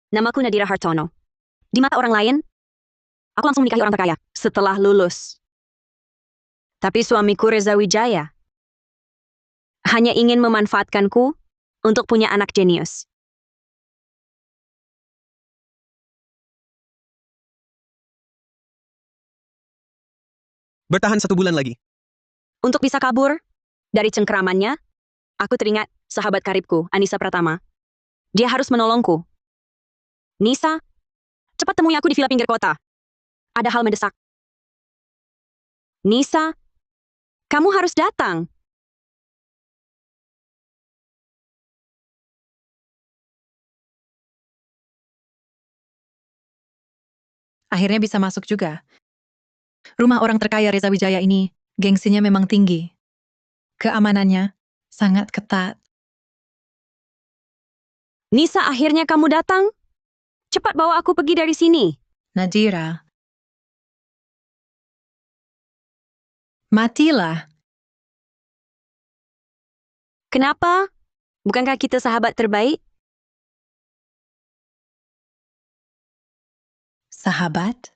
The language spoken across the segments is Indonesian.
Namaku Nadira Hartono. Di mata orang lain, aku langsung menikahi orang terkaya setelah lulus. Tapi suamiku Reza Wijaya hanya ingin memanfaatkanku untuk punya anak jenius. Bertahan 1 bulan lagi. Untuk bisa kabur dari cengkeramannya, aku teringat sahabat karibku, Anissa Pratama. Dia harus menolongku. Nisa, cepat temui aku di villa pinggir kota. Ada hal mendesak. Nisa, kamu harus datang. Akhirnya bisa masuk juga. Rumah orang terkaya Reza Wijaya ini, gengsinya memang tinggi. Keamanannya sangat ketat. Nisa, akhirnya kamu datang. Cepat bawa aku pergi dari sini. Nadira. Matilah. Kenapa? Bukankah kita sahabat terbaik? Sahabat?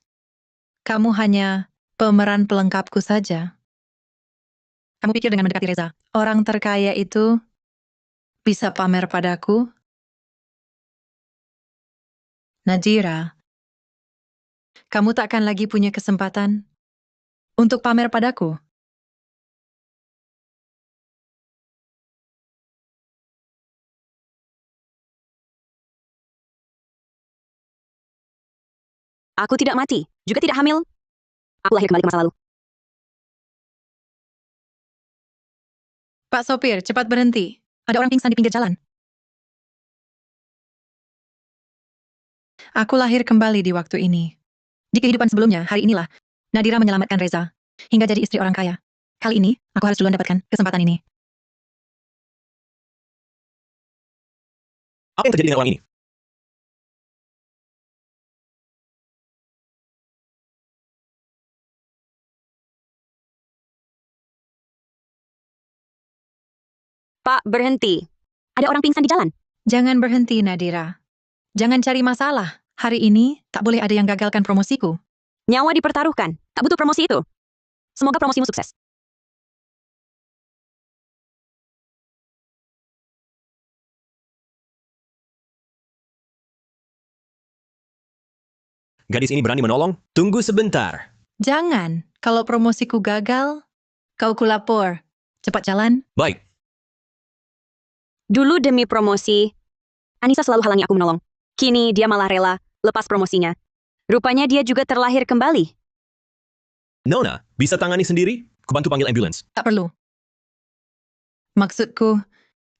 Kamu hanya pemeran pelengkapku saja. Kamu pikir dengan mendekati Reza, orang terkaya itu bisa pamer padaku? Nadira, kamu tak akan lagi punya kesempatan untuk pamer padaku. Aku tidak mati, juga tidak hamil. Aku lahir kembali ke masa lalu. Pak sopir, cepat berhenti. Ada orang pingsan di pinggir jalan. Aku lahir kembali di waktu ini. Di kehidupan sebelumnya, hari inilah, Nadira menyelamatkan Reza, hingga jadi istri orang kaya. Kali ini, aku harus duluan dapatkan kesempatan ini. Apa yang terjadi dengan orang ini? Pak, berhenti. Ada orang pingsan di jalan. Jangan berhenti, Nadira. Jangan cari masalah. Hari ini, tak boleh ada yang gagalkan promosiku. Nyawa dipertaruhkan. Tak butuh promosi itu. Semoga promosimu sukses. Gadis ini berani menolong? Tunggu sebentar. Jangan. Kalau promosiku gagal, kau kulapor. Cepat jalan. Baik. Dulu demi promosi, Anissa selalu halangi aku menolong. Kini dia malah rela lepas promosinya. Rupanya dia juga terlahir kembali. Nona, bisa tangani sendiri? Kubantu panggil ambulans. Tak perlu. Maksudku,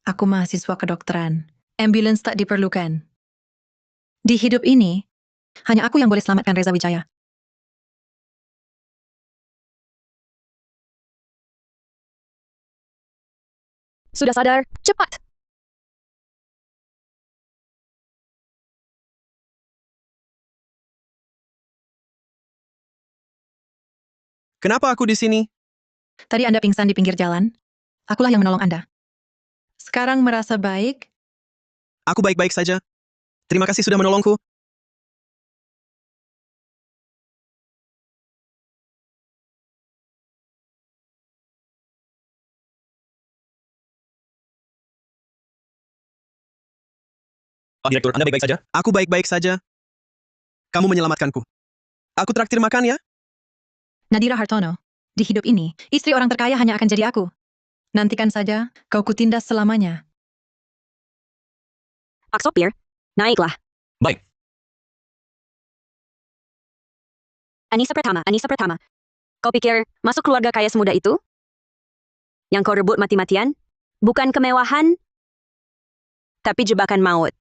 aku mahasiswa kedokteran. Ambulans tak diperlukan. Di hidup ini, hanya aku yang boleh selamatkan Reza Wijaya. Sudah sadar? Cepat! Kenapa aku di sini? Tadi Anda pingsan di pinggir jalan. Akulah yang menolong Anda. Sekarang merasa baik? Aku baik-baik saja. Terima kasih sudah menolongku. Pak Direktur, Anda baik-baik saja? Aku baik-baik saja. Kamu menyelamatkanku. Aku traktir makan ya? Nadira Hartono. Di hidup ini, istri orang terkaya hanya akan jadi aku. Nantikan saja, kau kutindas selamanya. Pak sopir, naiklah. Baik. Anissa Pratama. Kau pikir masuk keluarga kaya semudah itu? Yang kau rebut mati-matian? Bukan kemewahan, tapi jebakan maut.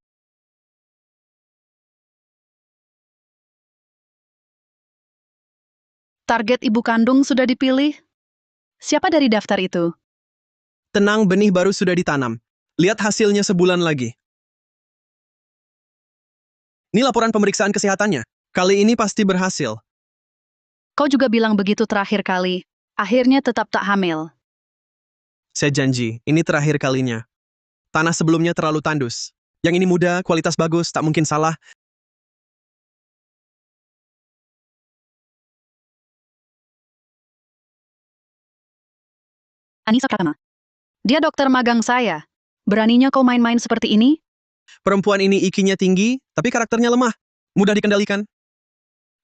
Target ibu kandung sudah dipilih? Siapa dari daftar itu? Tenang, benih baru sudah ditanam. Lihat hasilnya sebulan lagi. Ini laporan pemeriksaan kesehatannya. Kali ini pasti berhasil. Kau juga bilang begitu terakhir kali. Akhirnya tetap tak hamil. Saya janji, ini terakhir kalinya. Tanah sebelumnya terlalu tandus. Yang ini muda, kualitas bagus, tak mungkin salah. Anissa Pratama. Dia dokter magang saya. Beraninya kau main-main seperti ini? Perempuan ini IQ-nya tinggi, tapi karakternya lemah. Mudah dikendalikan.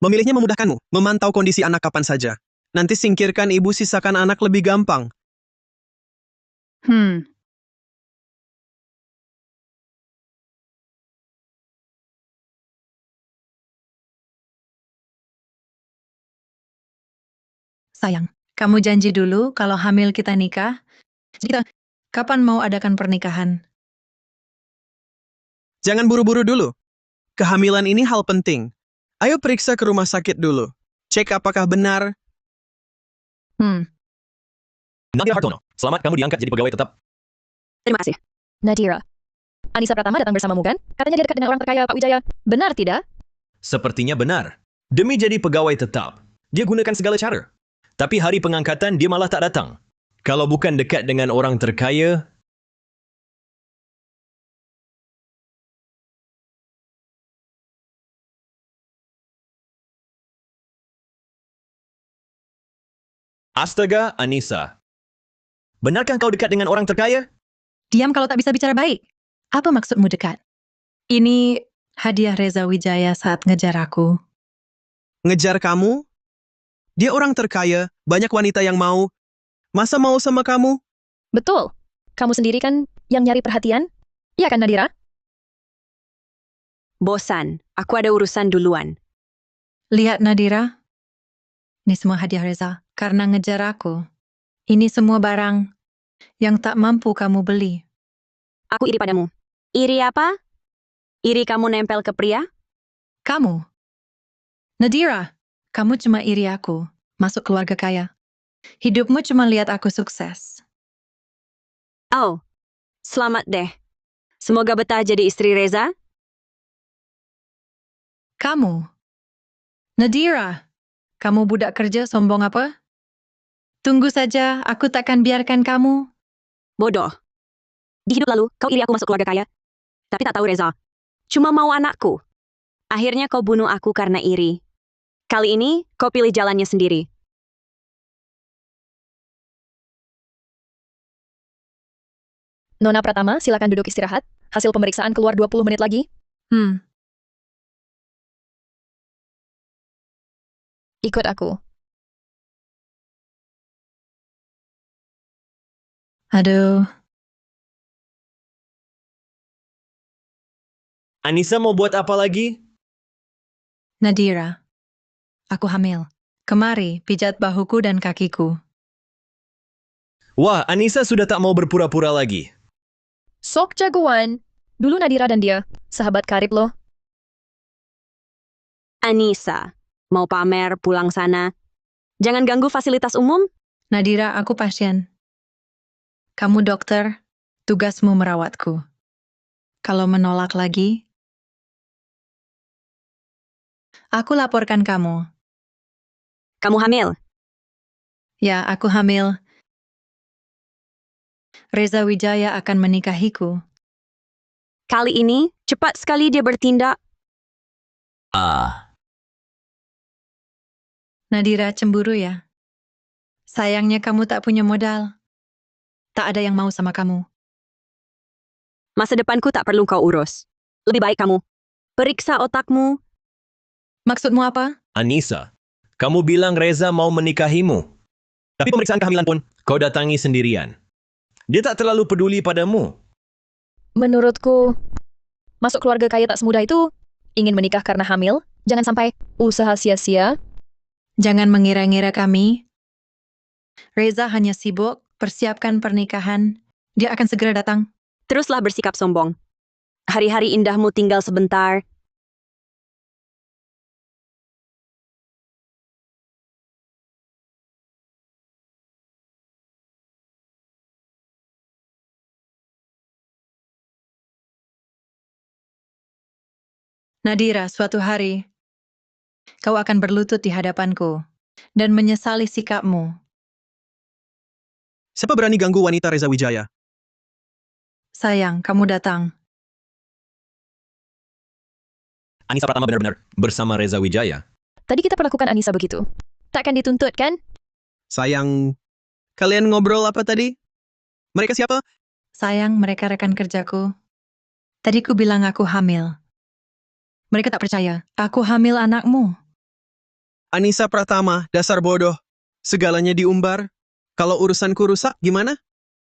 Memilihnya memudahkanmu, memantau kondisi anak kapan saja. Nanti singkirkan ibu, sisakan anak lebih gampang. Sayang, kamu janji dulu kalau hamil kita nikah. Kita kapan mau adakan pernikahan? Jangan buru-buru dulu. Kehamilan ini hal penting. Ayo periksa ke rumah sakit dulu. Cek apakah benar. Nadira Hartono, selamat kamu diangkat jadi pegawai tetap. Terima kasih. Nadira. Anissa Pratama datang bersamamu kan? Katanya dia dekat dengan orang terkaya Pak Wijaya. Benar tidak? Sepertinya benar. Demi jadi pegawai tetap, dia gunakan segala cara. Tapi hari pengangkatan dia malah tak datang. Kalau bukan dekat dengan orang terkaya, astaga, Anissa. Benarkah kau dekat dengan orang terkaya? Diam kalau tak bisa bicara baik. Apa maksudmu dekat? Ini hadiah Reza Wijaya saat ngejar aku. Ngejar kamu? Dia orang terkaya, banyak wanita yang mau. Masa mau sama kamu? Betul. Kamu sendiri kan yang nyari perhatian? Iya kan Nadira? Bosan, aku ada urusan duluan. Lihat Nadira. Ini semua hadiah Reza karena ngejar aku. Ini semua barang yang tak mampu kamu beli. Aku iri padamu. Iri apa? Iri kamu nempel ke pria? Kamu. Nadira, kamu cuma iri aku, masuk keluarga kaya. Hidupmu cuma lihat aku sukses. Oh, selamat deh. Semoga betah jadi istri Reza. Kamu. Nadira, kamu budak kerja sombong apa? Tunggu saja, aku takkan biarkan kamu. Bodoh. Di hidup lalu, kau iri aku masuk keluarga kaya. Tapi tak tahu Reza. Cuma mau anakku. Akhirnya kau bunuh aku karena iri. Kali ini, kau pilih jalannya sendiri. Nona Pratama, silakan duduk istirahat. Hasil pemeriksaan keluar 20 menit lagi. Ikut aku. Aduh, Anissa mau buat apa lagi? Nadira. Aku hamil. Kemari, pijat bahuku dan kakiku. Wah, Anissa sudah tak mau berpura-pura lagi. Sok jagoan. Dulu Nadira dan dia, sahabat karib loh. Anissa, mau pamer pulang sana. Jangan ganggu fasilitas umum. Nadira, aku pasien. Kamu dokter, tugasmu merawatku. Kalau menolak lagi, aku laporkan kamu. Kamu hamil. Ya, aku hamil. Reza Wijaya akan menikahiku. Kali ini, cepat sekali dia bertindak. Nadira cemburu ya? Sayangnya kamu tak punya modal. Tak ada yang mau sama kamu. Masa depanku tak perlu kau urus. Lebih baik kamu. Periksa otakmu. Maksudmu apa? Anissa, kamu bilang Reza mau menikahimu. Tapi pemeriksaan kehamilan pun kau datangi sendirian. Dia tak terlalu peduli padamu. Menurutku, masuk keluarga kaya tak semudah itu. Ingin menikah karena hamil, jangan sampai usaha sia-sia. Jangan mengira-ngira kami. Reza hanya sibuk persiapkan pernikahan. Dia akan segera datang. Teruslah bersikap sombong. Hari-hari indahmu tinggal sebentar. Nadira, suatu hari, kau akan berlutut di hadapanku dan menyesali sikapmu. Siapa berani ganggu wanita Reza Wijaya? Sayang, kamu datang. Anissa Pratama benar-benar bersama Reza Wijaya. Tadi kita perlakukan Anissa begitu. Takkan dituntut kan? Sayang, Kalian ngobrol apa tadi? Mereka siapa? Sayang, mereka rekan kerjaku. Tadi ku bilang aku hamil. Mereka tak percaya. Aku hamil anakmu. Anissa Pratama, dasar bodoh. Segalanya diumbar. Kalau urusanku rusak, gimana?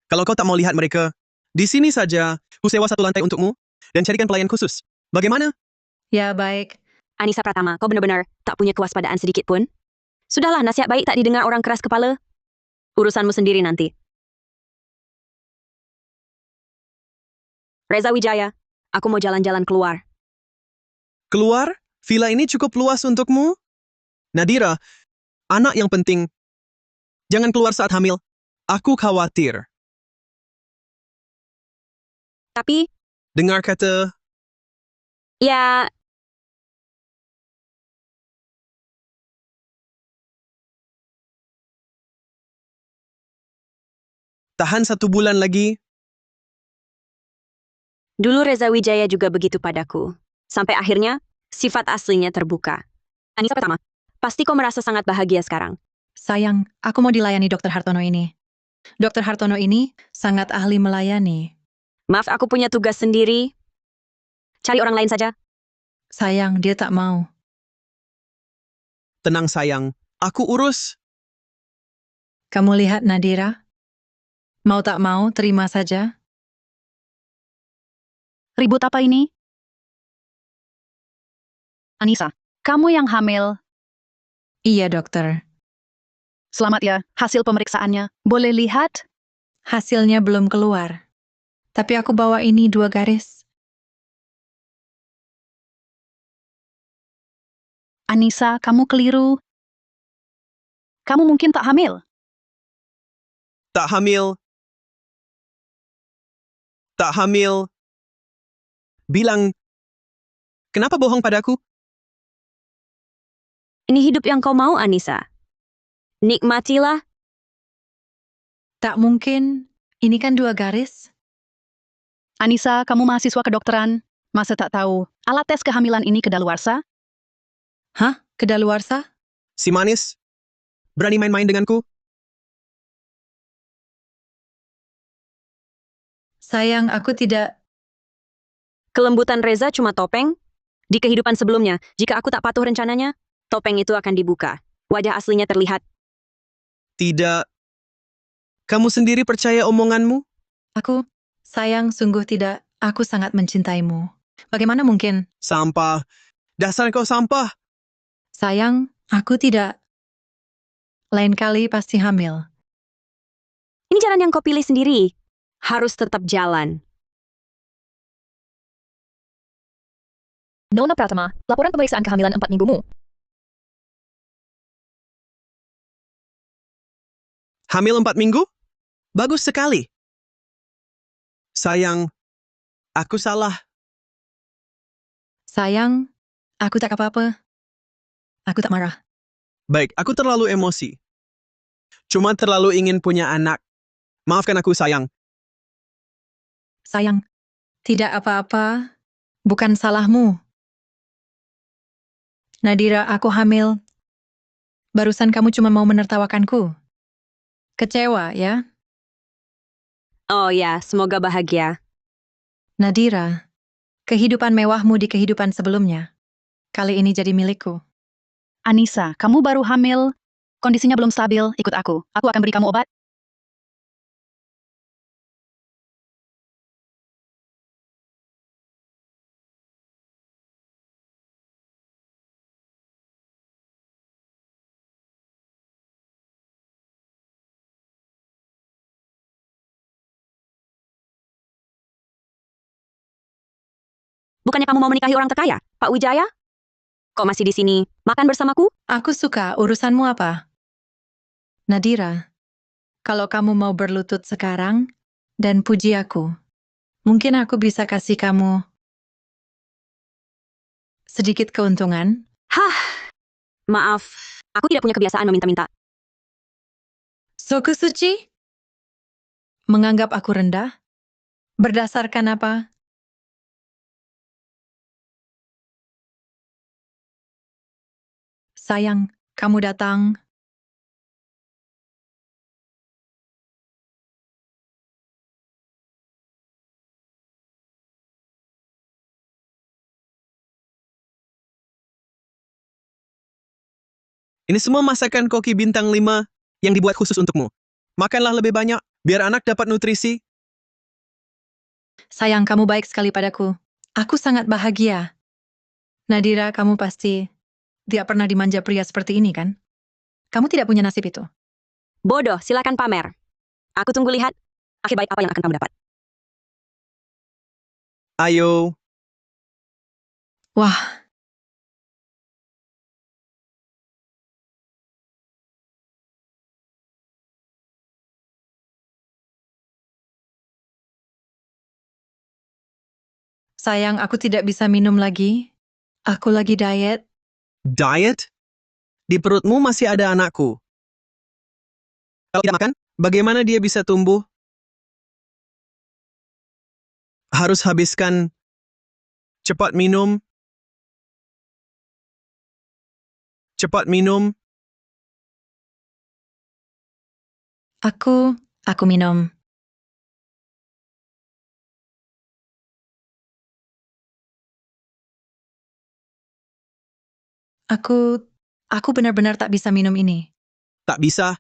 Kalau kau tak mau lihat mereka, di sini saja, ku sewa 1 lantai untukmu, dan carikan pelayan khusus. Bagaimana? Ya, baik. Anissa Pratama, kau benar-benar tak punya kewaspadaan sedikit pun? Sudahlah, nasihat baik tak didengar orang keras kepala. Urusanmu sendiri nanti. Reza Wijaya, aku mau jalan-jalan keluar. Keluar? Villa ini cukup luas untukmu? Nadira, anak yang penting. Jangan keluar saat hamil. Aku khawatir. Tapi, Dengar kata, ya, tahan 1 bulan lagi. dulu Reza Wijaya juga begitu padaku. Sampai akhirnya, sifat aslinya terbuka. Anissa Pratama, pasti kau merasa sangat bahagia sekarang. Sayang, aku mau dilayani Dr. Hartono ini. Dr. Hartono ini sangat ahli melayani. Maaf, aku punya tugas sendiri. Cari orang lain saja. Sayang, dia tak mau. Tenang sayang, aku urus. Kamu lihat Nadira? Mau tak mau, terima saja. Ribut apa ini? Anissa, kamu yang hamil. Iya, dokter. Selamat ya, hasil pemeriksaannya. Boleh lihat? Hasilnya belum keluar. Tapi aku bawa ini 2 garis. Anissa, kamu keliru. Kamu mungkin tak hamil. Tak hamil. Tak hamil. Bilang, kenapa bohong padaku? Ini hidup yang kau mau, Anissa. Nikmatilah. Tak mungkin. Ini kan 2 garis. Anissa, kamu mahasiswa kedokteran. Masa tak tahu, alat tes kehamilan ini kedaluarsa? Hah? Kedaluarsa? Si manis, berani main-main denganku? Sayang, aku tidak... Kelembutan Reza cuma topeng. Di kehidupan sebelumnya, jika aku tak patuh rencananya, topeng itu akan dibuka. Wajah aslinya terlihat. Tidak. Kamu sendiri percaya omonganmu? Aku... Sayang, sungguh tidak. Aku sangat mencintaimu. Bagaimana mungkin? Sampah. Dasar kau sampah. Sayang, aku tidak... Lain kali pasti hamil. Ini jalan yang kau pilih sendiri. Harus tetap jalan. Nona Pratama, laporan pemeriksaan kehamilan 4 minggumu. Hamil 4 minggu? Bagus sekali. Sayang, aku salah. Sayang, aku tak apa-apa. Aku tak marah. Baik, aku terlalu emosi. Cuma terlalu ingin punya anak. Maafkan aku, sayang. Sayang, tidak apa-apa. Bukan salahmu. Nadira, aku hamil. Barusan kamu cuma mau menertawakanku. Kecewa, ya? Oh ya, semoga bahagia. Nadira, kehidupan mewahmu di kehidupan sebelumnya. Kali ini jadi milikku. Anissa, kamu baru hamil. Kondisinya belum stabil, ikut aku. Aku akan beri kamu obat. Bukannya kamu mau menikahi orang terkaya, Pak Wijaya? Kok masih di sini? Makan bersamaku? Aku suka. Urusanmu apa? Nadira, kalau kamu mau berlutut sekarang dan puji aku, mungkin aku bisa kasih kamu sedikit keuntungan. Hah, maaf. Aku tidak punya kebiasaan meminta-minta. Soku Suci? Menganggap aku rendah? Berdasarkan apa? Sayang, kamu datang Ini semua masakan koki bintang 5 yang dibuat khusus untukmu. Makanlah lebih banyak, biar anak dapat nutrisi. Sayang, kamu baik sekali padaku. Aku sangat bahagia. Nadira, kamu pasti tidak pernah dimanja pria seperti ini, kan? Kamu tidak punya nasib itu. Bodoh, silakan pamer. Aku tunggu lihat akhir baik apa yang akan kamu dapat. Ayo, Wah, sayang, aku tidak bisa minum lagi. Aku lagi diet. diet? Di perutmu masih ada anakku. Kalau tidak makan, bagaimana dia bisa tumbuh? Harus habiskan. Cepat minum. Cepat minum. Aku minum. Aku benar-benar tak bisa minum ini. Tak bisa.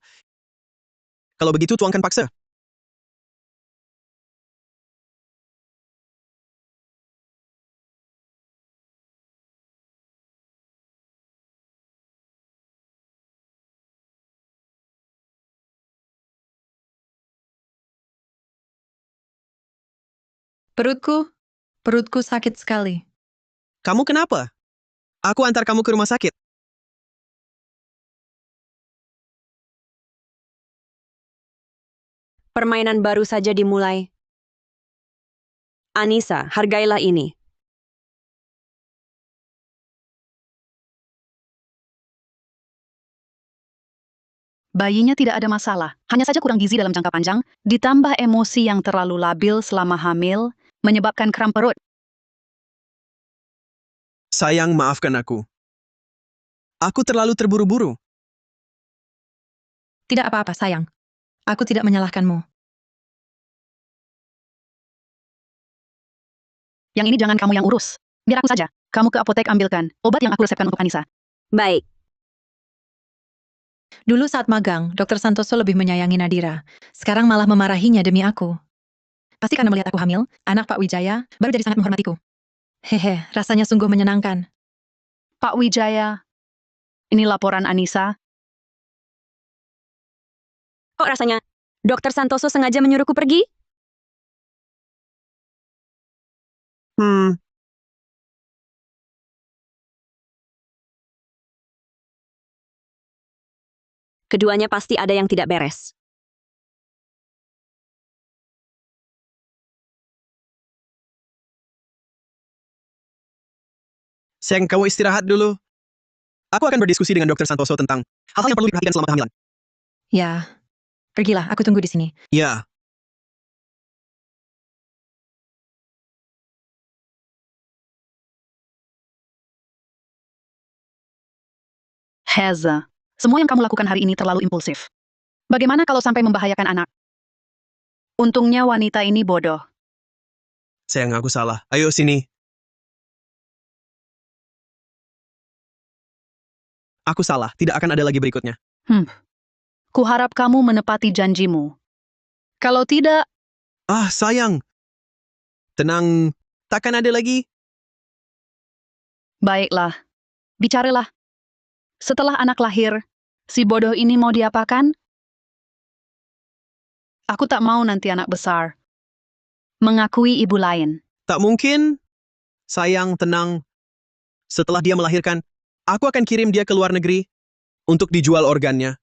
Kalau begitu tuangkan paksa. Perutku sakit sekali. Kamu kenapa? Aku antar kamu ke rumah sakit. Permainan baru saja dimulai. Anissa, hargailah ini. Bayinya tidak ada masalah, hanya saja kurang gizi dalam jangka panjang, ditambah emosi yang terlalu labil selama hamil, menyebabkan kram perut. Sayang, maafkan aku. Aku terlalu terburu-buru. Tidak apa-apa, sayang. Aku tidak menyalahkanmu. Yang ini jangan kamu yang urus. Biar aku saja. Kamu ke apotek ambilkan obat yang aku resepkan untuk Anissa. Baik, Dulu saat magang, Dr. Santoso lebih menyayangi Nadira. Sekarang malah memarahinya demi aku. Pasti karena melihat aku hamil, anak Pak Wijaya baru jadi sangat menghormatiku. Hehe, rasanya sungguh menyenangkan. Pak Wijaya, ini laporan Anissa. kok rasanya Dokter Santoso sengaja menyuruhku pergi? Hmm, Keduanya pasti ada yang tidak beres. sayang, kamu istirahat dulu. Aku akan berdiskusi dengan Dokter Santoso tentang hal-hal yang perlu diperhatikan selama kehamilan. Ya, pergilah, aku tunggu di sini. Ya, Heza, semua yang kamu lakukan hari ini terlalu impulsif. Bagaimana kalau sampai membahayakan anak? Untungnya wanita ini bodoh. sayang, aku salah. Ayo sini. Aku salah, tidak akan ada lagi berikutnya. Kuharap kamu menepati janjimu. Kalau tidak, Ah, sayang. Tenang, takkan ada lagi. baiklah. Bicaralah. Setelah anak lahir, si bodoh ini mau diapakan? Aku tak mau nanti anak besar. Mengakui ibu lain. Tak mungkin. Sayang, tenang. Setelah dia melahirkan, aku akan kirim dia ke luar negeri untuk dijual organnya.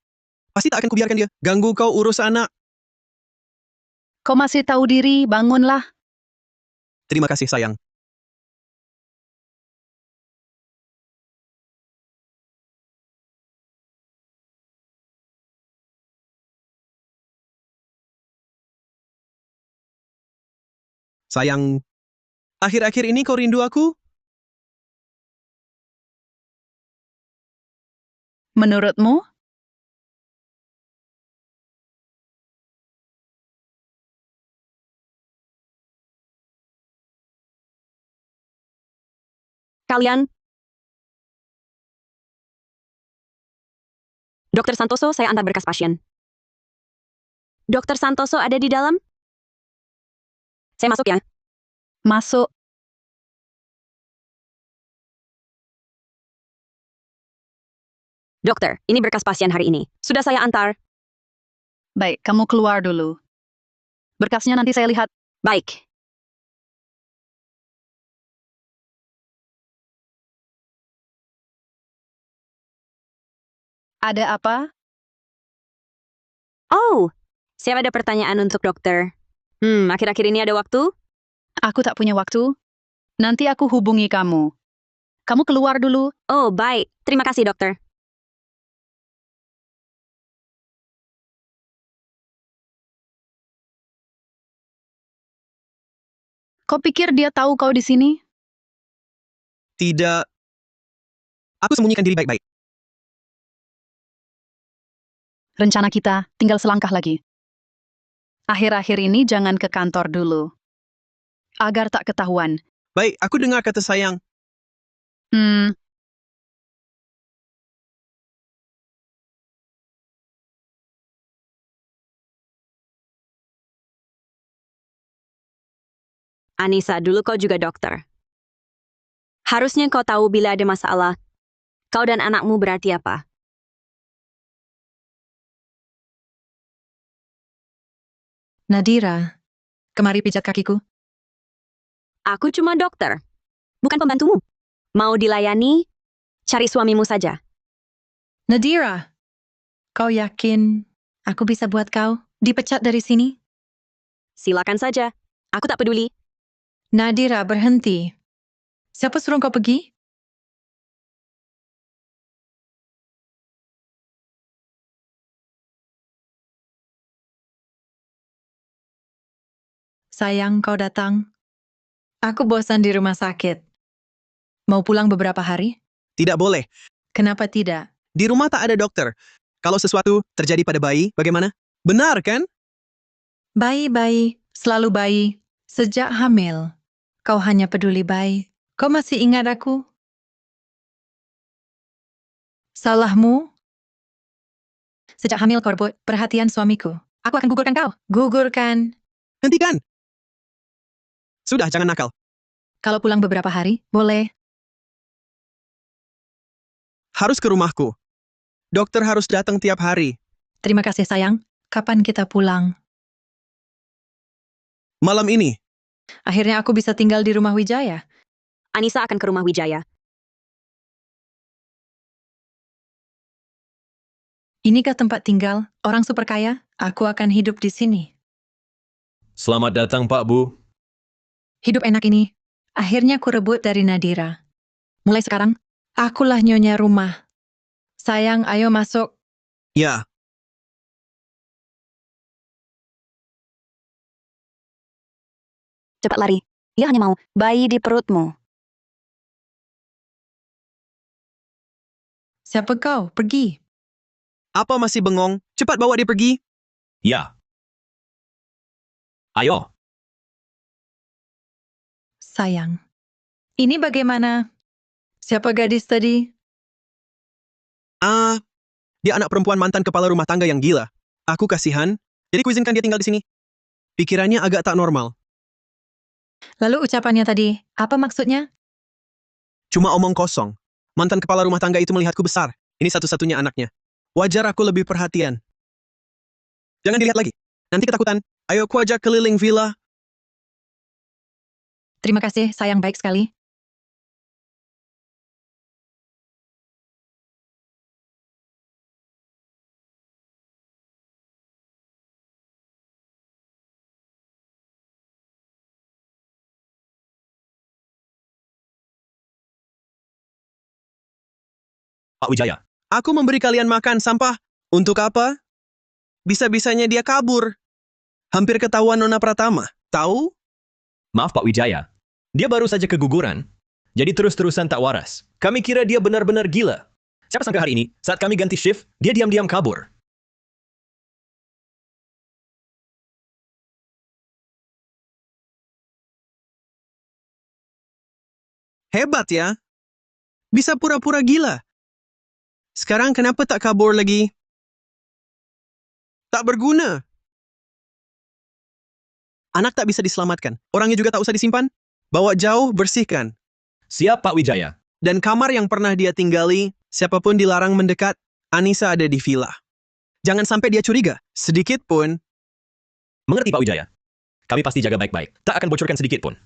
Pasti tak akan kubiarkan dia ganggu kau urus anak. Kau masih tahu diri, bangunlah. Terima kasih, sayang. Sayang, akhir-akhir ini kau rindu aku? Menurutmu? Kalian Dokter Santoso, saya antar berkas pasien. Dokter Santoso ada di dalam? Saya masuk ya. Masuk. Dokter, ini berkas pasien hari ini. Sudah saya antar. Baik, kamu keluar dulu. Berkasnya nanti saya lihat. Baik. Ada apa? Oh, saya ada pertanyaan untuk dokter. Akhir-akhir ini ada waktu? Aku tak punya waktu. Nanti aku hubungi kamu. Kamu keluar dulu. Oh, baik. Terima kasih, dokter. Kau pikir dia tahu kau di sini? Tidak. Aku sembunyikan diri baik-baik. Rencana kita tinggal selangkah lagi. Akhir-akhir ini jangan ke kantor dulu. Agar tak ketahuan. Baik, aku dengar kata sayang. Anissa, dulu kau juga dokter. Harusnya kau tahu bila ada masalah. Kau dan anakmu berarti apa? Nadira, kemari pijat kakiku. Aku cuma dokter, bukan pembantumu. Mau dilayani, cari suamimu saja. Nadira, kau yakin aku bisa buat kau dipecat dari sini? Silakan saja. Aku tak peduli. Nadira, berhenti. Siapa suruh kau pergi? Sayang, kau datang. Aku bosan di rumah sakit. Mau pulang beberapa hari? Tidak boleh. Kenapa tidak? Di rumah tak ada dokter. Kalau sesuatu terjadi pada bayi, bagaimana? Benar, kan? Bayi, selalu bayi. Sejak hamil, kau hanya peduli bayi. Kau masih ingat aku? Salahmu? Sejak hamil kau rebut perhatian suamiku. Aku akan gugurkan kau. Gugurkan. Hentikan! Sudah, jangan nakal. Kalau pulang beberapa hari, boleh. Harus ke rumahku. Dokter harus datang tiap hari. Terima kasih sayang. Kapan kita pulang? Malam ini. Akhirnya aku bisa tinggal di rumah Wijaya. Anissa akan ke rumah Wijaya. Inikah tempat tinggal orang super kaya? Aku akan hidup di sini. Selamat datang, Pak Bu. Hidup enak ini. Akhirnya ku rebut dari Nadira. Mulai sekarang, akulah nyonya rumah. Sayang, ayo masuk. Ya, Cepat lari. Dia hanya mau bayi di perutmu. Siapa kau? Pergi. apa masih bengong? Cepat bawa dia pergi. Ya. Ayo. Sayang. Ini bagaimana? Siapa gadis tadi? Dia anak perempuan mantan kepala rumah tangga yang gila. Aku kasihan, jadi kuizinkan dia tinggal di sini. Pikirannya agak tak normal. Lalu ucapannya tadi, apa maksudnya? Cuma omong kosong. Mantan kepala rumah tangga itu melihatku besar. Ini satu-satunya anaknya. Wajar aku lebih perhatian. Jangan dilihat lagi. Nanti ketakutan. Ayo ku ajak keliling villa. Terima kasih, sayang baik sekali. Pak Wijaya. Aku memberi kalian makan sampah. Untuk apa? Bisa-bisanya dia kabur. Hampir ketahuan Nona Pratama. Tahu? Maaf, Pak Wijaya. Dia baru saja keguguran. Jadi terus-terusan tak waras. Kami kira dia benar-benar gila. Siapa sangka hari ini, saat kami ganti shift, dia diam-diam kabur. Hebat ya. Bisa pura-pura gila. Sekarang kenapa tak kabur lagi? Tak berguna. Anak tak bisa diselamatkan. Orangnya juga tak usah disimpan. Bawa jauh, bersihkan. Siap, Pak Wijaya. Dan kamar yang pernah dia tinggali, siapapun dilarang mendekat, Anissa ada di villa. Jangan sampai dia curiga, sedikit pun. Mengerti, Pak Wijaya. Kami pasti jaga baik-baik. Tak akan bocorkan sedikit pun.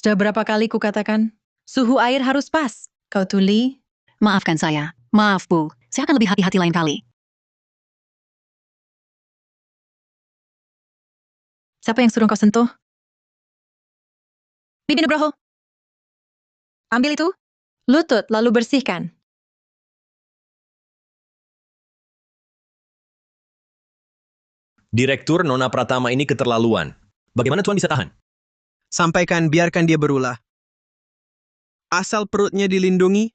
Sudah berapa kali kukatakan, suhu air harus pas. Kau tuli, Maafkan saya. Maaf, Bu. Saya akan lebih hati-hati lain kali. siapa yang suruh kau sentuh? Bibi Nugroho. Ambil itu. Lutut, lalu bersihkan. Direktur Nona Pratama ini keterlaluan. Bagaimana Tuan bisa tahan? Sampaikan, biarkan dia berulah. Asal perutnya dilindungi,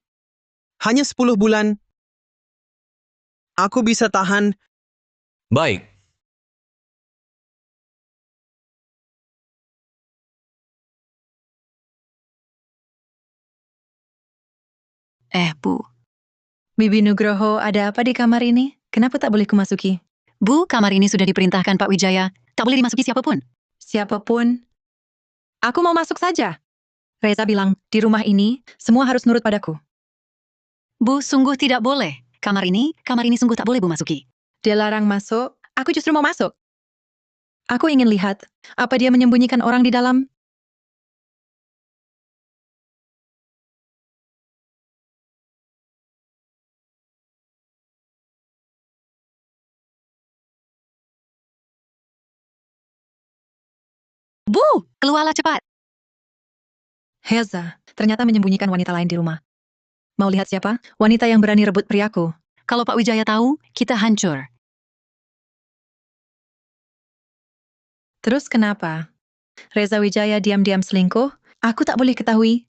hanya 10 bulan. Aku bisa tahan. Baik. Bu. Bibi Nugroho, ada apa di kamar ini? Kenapa tak boleh kumasuki? Bu, kamar ini sudah diperintahkan Pak Wijaya. Tak boleh dimasuki siapapun. Siapapun. Aku mau masuk saja. Reza bilang, di rumah ini, semua harus nurut padaku. Bu, sungguh tidak boleh. Kamar ini sungguh tak boleh Bu masuki. Dia larang masuk, aku justru mau masuk. Aku ingin lihat, apa dia menyembunyikan orang di dalam? Bu, keluarlah cepat. Heza, ternyata menyembunyikan wanita lain di rumah. Mau lihat siapa? Wanita yang berani rebut priaku. Kalau Pak Wijaya tahu, kita hancur. Terus kenapa? Reza Wijaya diam-diam selingkuh? Aku tak boleh ketahui.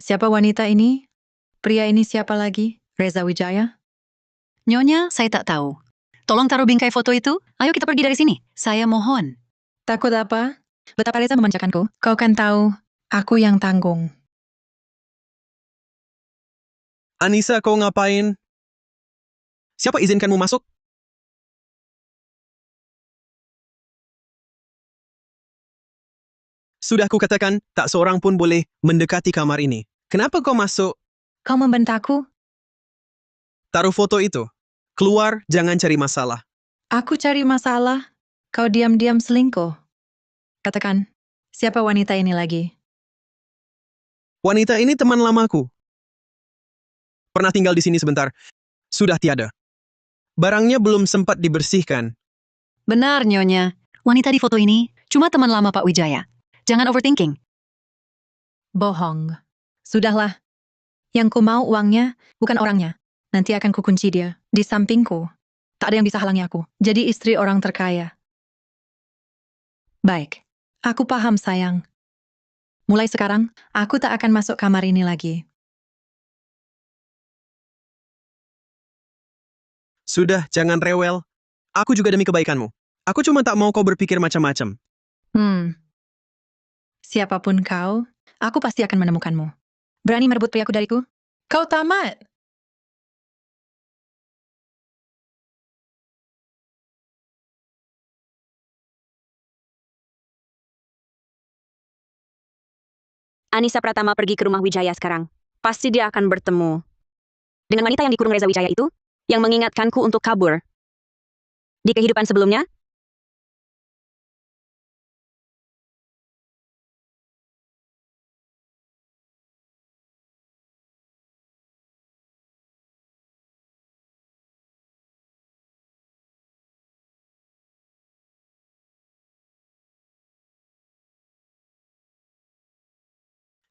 Siapa wanita ini? Pria ini siapa lagi? Reza Wijaya? Nyonya, saya tak tahu. Tolong taruh bingkai foto itu. Ayo kita pergi dari sini. Saya mohon. Takut apa? Betapa Reza memanjakanku. Kau kan tahu, aku yang tanggung. Anissa, kau ngapain? Siapa izinkanmu masuk? Sudah kukatakan, tak seorang pun boleh mendekati kamar ini. Kenapa kau masuk? Kau membentakku? Taruh foto itu. Keluar, jangan cari masalah. Aku cari masalah. Kau diam-diam selingkuh. Katakan, siapa wanita ini lagi? Wanita ini teman lamaku. Pernah tinggal di sini sebentar. Sudah tiada. Barangnya belum sempat dibersihkan. Benar, Nyonya. Wanita di foto ini cuma teman lama Pak Wijaya. Jangan overthinking. Bohong. Sudahlah. Yang ku mau uangnya, bukan orangnya. Nanti akan kukunci dia. Di sampingku. Tak ada yang bisa halangi aku. Jadi istri orang terkaya. Baik. Aku paham, sayang. Mulai sekarang, aku tak akan masuk kamar ini lagi. Sudah, jangan rewel. Aku juga demi kebaikanmu. Aku cuma tak mau kau berpikir macam-macam. Siapapun kau, aku pasti akan menemukanmu. Berani merebut priaku dariku? Kau tamat! Anissa Pratama pergi ke rumah Wijaya sekarang. Pasti dia akan bertemu dengan wanita yang dikurung Reza Wijaya itu, yang mengingatkanku untuk kabur. Di kehidupan sebelumnya,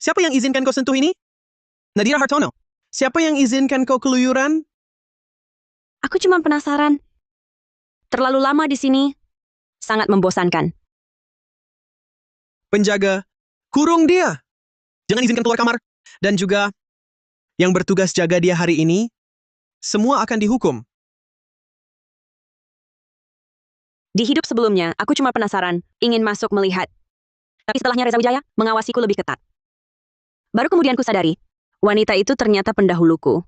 Siapa yang izinkan kau sentuh ini? Nadira Hartono. Siapa yang izinkan kau keluyuran? aku cuma penasaran. Terlalu lama di sini. Sangat membosankan. Penjaga, kurung dia. Jangan izinkan keluar kamar. Dan juga yang bertugas jaga dia hari ini, semua akan dihukum. Di hidup sebelumnya, aku cuma penasaran, ingin masuk melihat. Tapi setelahnya Reza Wijaya mengawasiku lebih ketat. Baru kemudian ku sadari, wanita itu ternyata pendahuluku.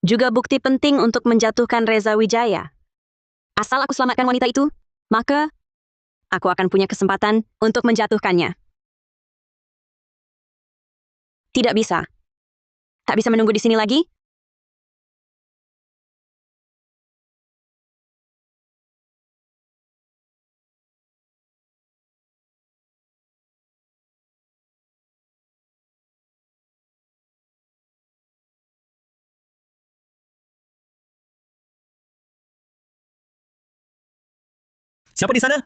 Juga bukti penting untuk menjatuhkan Reza Wijaya. Asal aku selamatkan wanita itu, maka aku akan punya kesempatan untuk menjatuhkannya. Tidak bisa. Tak bisa menunggu di sini lagi? Siapa di sana?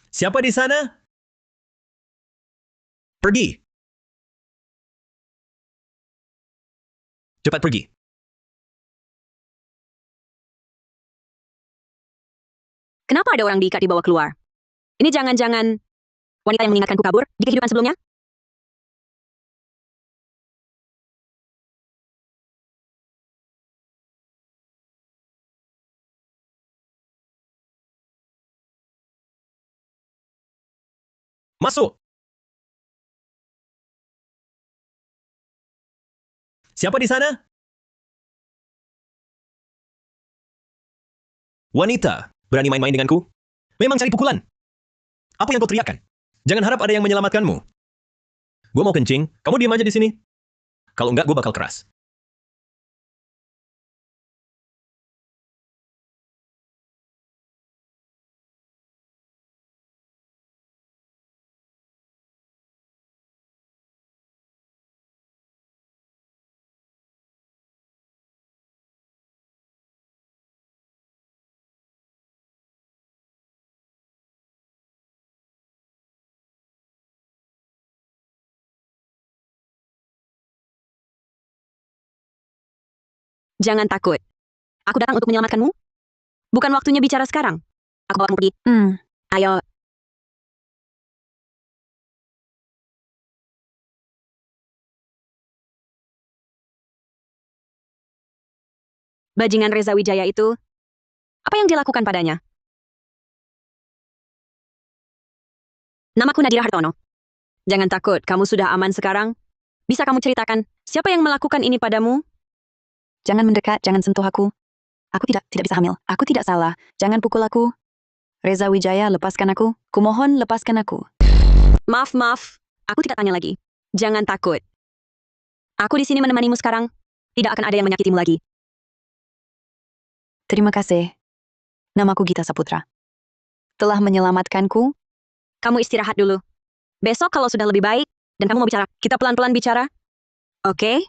Siapa di sana? Pergi. Cepat pergi. Kenapa ada orang diikat dibawa keluar? Ini jangan-jangan wanita yang mengingatkanku kabur di kehidupan sebelumnya? Masuk. Siapa di sana? Wanita, berani main-main denganku? Memang cari pukulan. Apa yang kau teriakkan? Jangan harap ada yang menyelamatkanmu. Gue mau kencing, kamu diam aja di sini. Kalau enggak, gue bakal keras. Jangan takut. Aku datang untuk menyelamatkanmu. Bukan waktunya bicara sekarang. Aku bawa kamu pergi. Ayo. Bajingan Reza Wijaya itu, apa yang dilakukan padanya? Namaku Nadira Hartono. Jangan takut, kamu sudah aman sekarang. Bisa kamu ceritakan, siapa yang melakukan ini padamu? Jangan mendekat, jangan sentuh aku. Aku tidak bisa hamil. Aku tidak salah. Jangan pukul aku. Reza Wijaya, lepaskan aku. Kumohon, lepaskan aku. Maaf. Aku tidak tanya lagi. Jangan takut. Aku di sini menemanimu sekarang. Tidak akan ada yang menyakitimu lagi. Terima kasih. Namaku Gita Saputra. Telah menyelamatkanku. Kamu istirahat dulu. Besok kalau sudah lebih baik, dan kamu mau bicara, kita pelan-pelan bicara. Oke?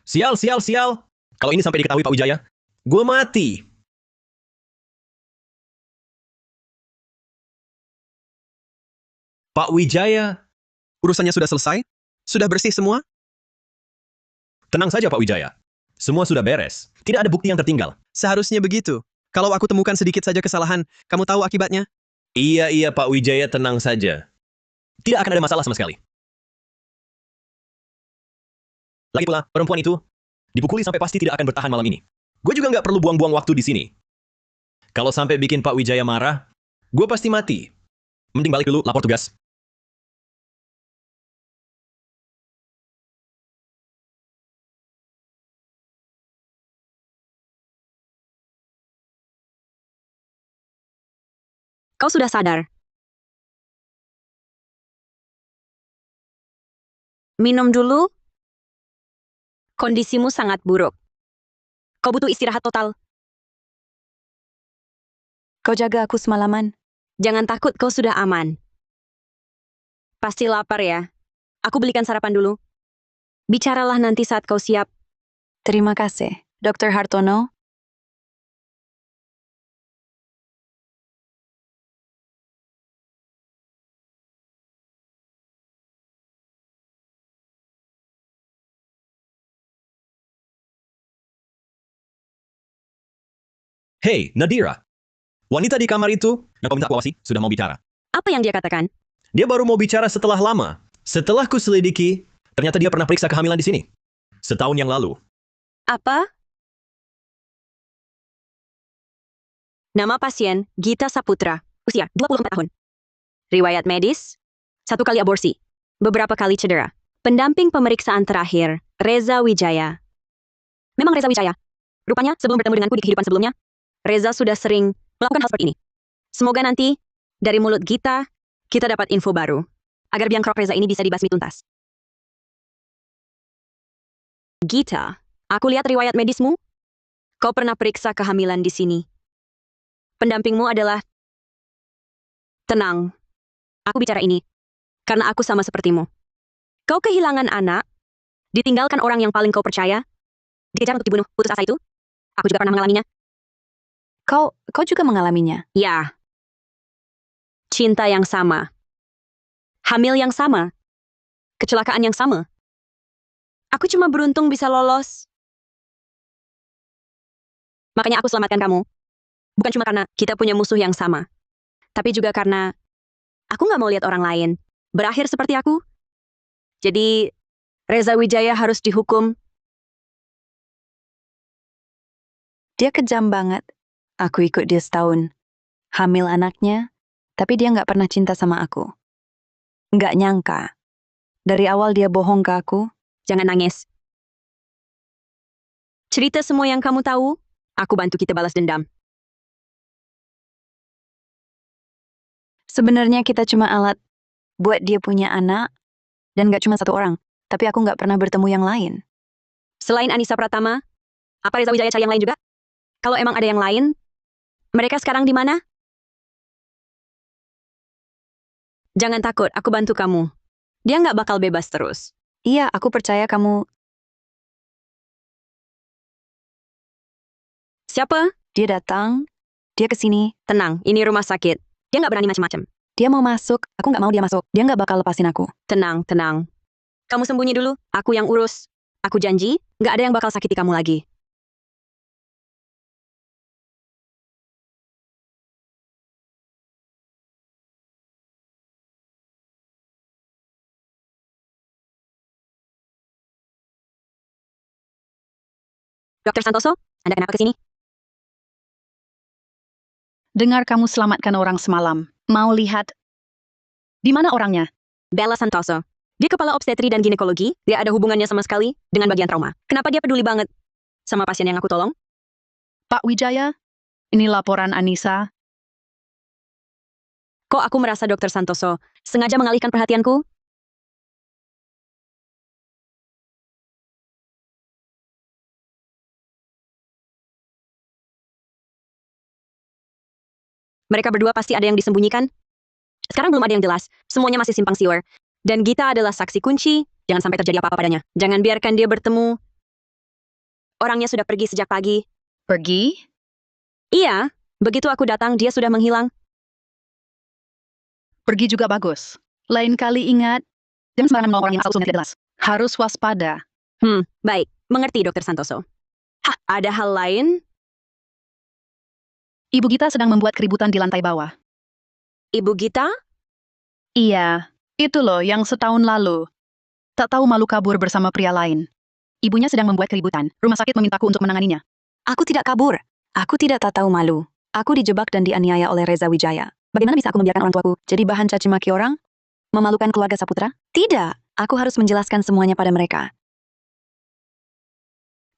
Sial. Kalau ini sampai diketahui Pak Wijaya, gue mati. Pak Wijaya, Urusannya sudah selesai? Sudah bersih semua? tenang saja Pak Wijaya. Semua sudah beres. Tidak ada bukti yang tertinggal. Seharusnya begitu. Kalau aku temukan sedikit saja kesalahan, kamu tahu akibatnya? Iya Pak Wijaya, tenang saja. Tidak akan ada masalah sama sekali. Lagi pula, perempuan itu dipukuli sampai pasti tidak akan bertahan malam ini. Gue juga nggak perlu buang-buang waktu di sini. Kalau sampai bikin Pak Wijaya marah, gue pasti mati. Mending balik dulu, lapor tugas. Kau sudah sadar. Minum dulu. Kondisimu sangat buruk. Kau butuh istirahat total. Kau jaga aku semalaman. Jangan takut, kau sudah aman. Pasti lapar ya. Aku belikan sarapan dulu. Bicaralah nanti saat kau siap. Terima kasih. Dr. Hartono, Hei, Nadira. Wanita di kamar itu yang kau minta aku awasi sudah mau bicara. Apa yang dia katakan? Dia baru mau bicara setelah lama. Setelah ku selidiki, ternyata dia pernah periksa kehamilan di sini. Setahun yang lalu. Apa? Nama pasien, Gita Saputra. Usia, 24 tahun. Riwayat medis, 1 kali aborsi. Beberapa kali cedera. Pendamping pemeriksaan terakhir, Reza Wijaya. Memang Reza Wijaya. Rupanya, sebelum bertemu denganku di kehidupan sebelumnya, Reza sudah sering melakukan hal seperti ini. Semoga nanti, dari mulut Gita, kita dapat info baru. Agar biang kerok Reza ini bisa dibasmi tuntas. Gita, aku lihat riwayat medismu. Kau pernah periksa kehamilan di sini. Pendampingmu adalah... Tenang. Aku bicara ini. Karena aku sama sepertimu. Kau kehilangan anak. Ditinggalkan orang yang paling kau percaya. Dikejar untuk dibunuh, putus asa itu. Aku juga pernah mengalaminya. Kau juga mengalaminya. Ya. Cinta yang sama. Hamil yang sama. Kecelakaan yang sama. Aku cuma beruntung bisa lolos. Makanya aku selamatkan kamu. Bukan cuma karena kita punya musuh yang sama. Tapi juga karena aku nggak mau lihat orang lain berakhir seperti aku. Jadi, Reza Wijaya harus dihukum. Dia kejam banget. Aku ikut dia setahun. Hamil anaknya, tapi dia nggak pernah cinta sama aku. Nggak nyangka. Dari awal dia bohong ke aku. Jangan nangis. Cerita semua yang kamu tahu, aku bantu kita balas dendam. Sebenarnya kita cuma alat buat dia punya anak, dan nggak cuma 1 orang. Tapi aku nggak pernah bertemu yang lain. Selain Anissa Pratama, apa Reza Wijaya cari yang lain juga? Kalau emang ada yang lain, mereka sekarang di mana? Jangan takut, aku bantu kamu. Dia nggak bakal bebas terus. Iya, aku percaya kamu. Siapa? Dia datang, dia kesini, Tenang, ini rumah sakit. Dia nggak berani macam-macam. dia mau masuk, aku nggak mau dia masuk. Dia nggak bakal lepasin aku. Tenang, tenang. Kamu sembunyi dulu, aku yang urus. Aku janji, nggak ada yang bakal sakiti kamu lagi. Dokter Santoso, Anda kenapa kesini? Dengar kamu selamatkan orang semalam. Mau lihat? Di mana orangnya? Bella Santoso. Dia kepala obstetri dan ginekologi, dia ada hubungannya sama sekali dengan bagian trauma. Kenapa dia peduli banget sama pasien yang aku tolong? Pak Wijaya, ini laporan Anissa. Kok aku merasa Dokter Santoso sengaja mengalihkan perhatianku? Mereka berdua pasti ada yang disembunyikan. Sekarang belum ada yang jelas, semuanya masih simpang siur. Dan Gita adalah saksi kunci, jangan sampai terjadi apa-apa padanya. Jangan biarkan dia bertemu. Orangnya sudah pergi sejak pagi. Pergi? Iya, begitu aku datang dia sudah menghilang. Pergi juga bagus. Lain kali ingat, jangan sembarangan menolong orang yang asal-usulnya tidak jelas. Harus waspada. Baik, mengerti Dokter Santoso. Ada hal lain? Ibu Gita sedang membuat keributan di lantai bawah. Ibu Gita? Iya, itu loh yang setahun lalu. Tak tahu malu kabur bersama pria lain. Ibunya sedang membuat keributan. Rumah sakit memintaku untuk menanganinya. Aku tidak kabur. Aku tidak tak tahu malu. Aku dijebak dan dianiaya oleh Reza Wijaya. Bagaimana bisa aku membiarkan orang tuaku jadi bahan caci maki orang? Memalukan keluarga Saputra? Tidak. Aku harus menjelaskan semuanya pada mereka.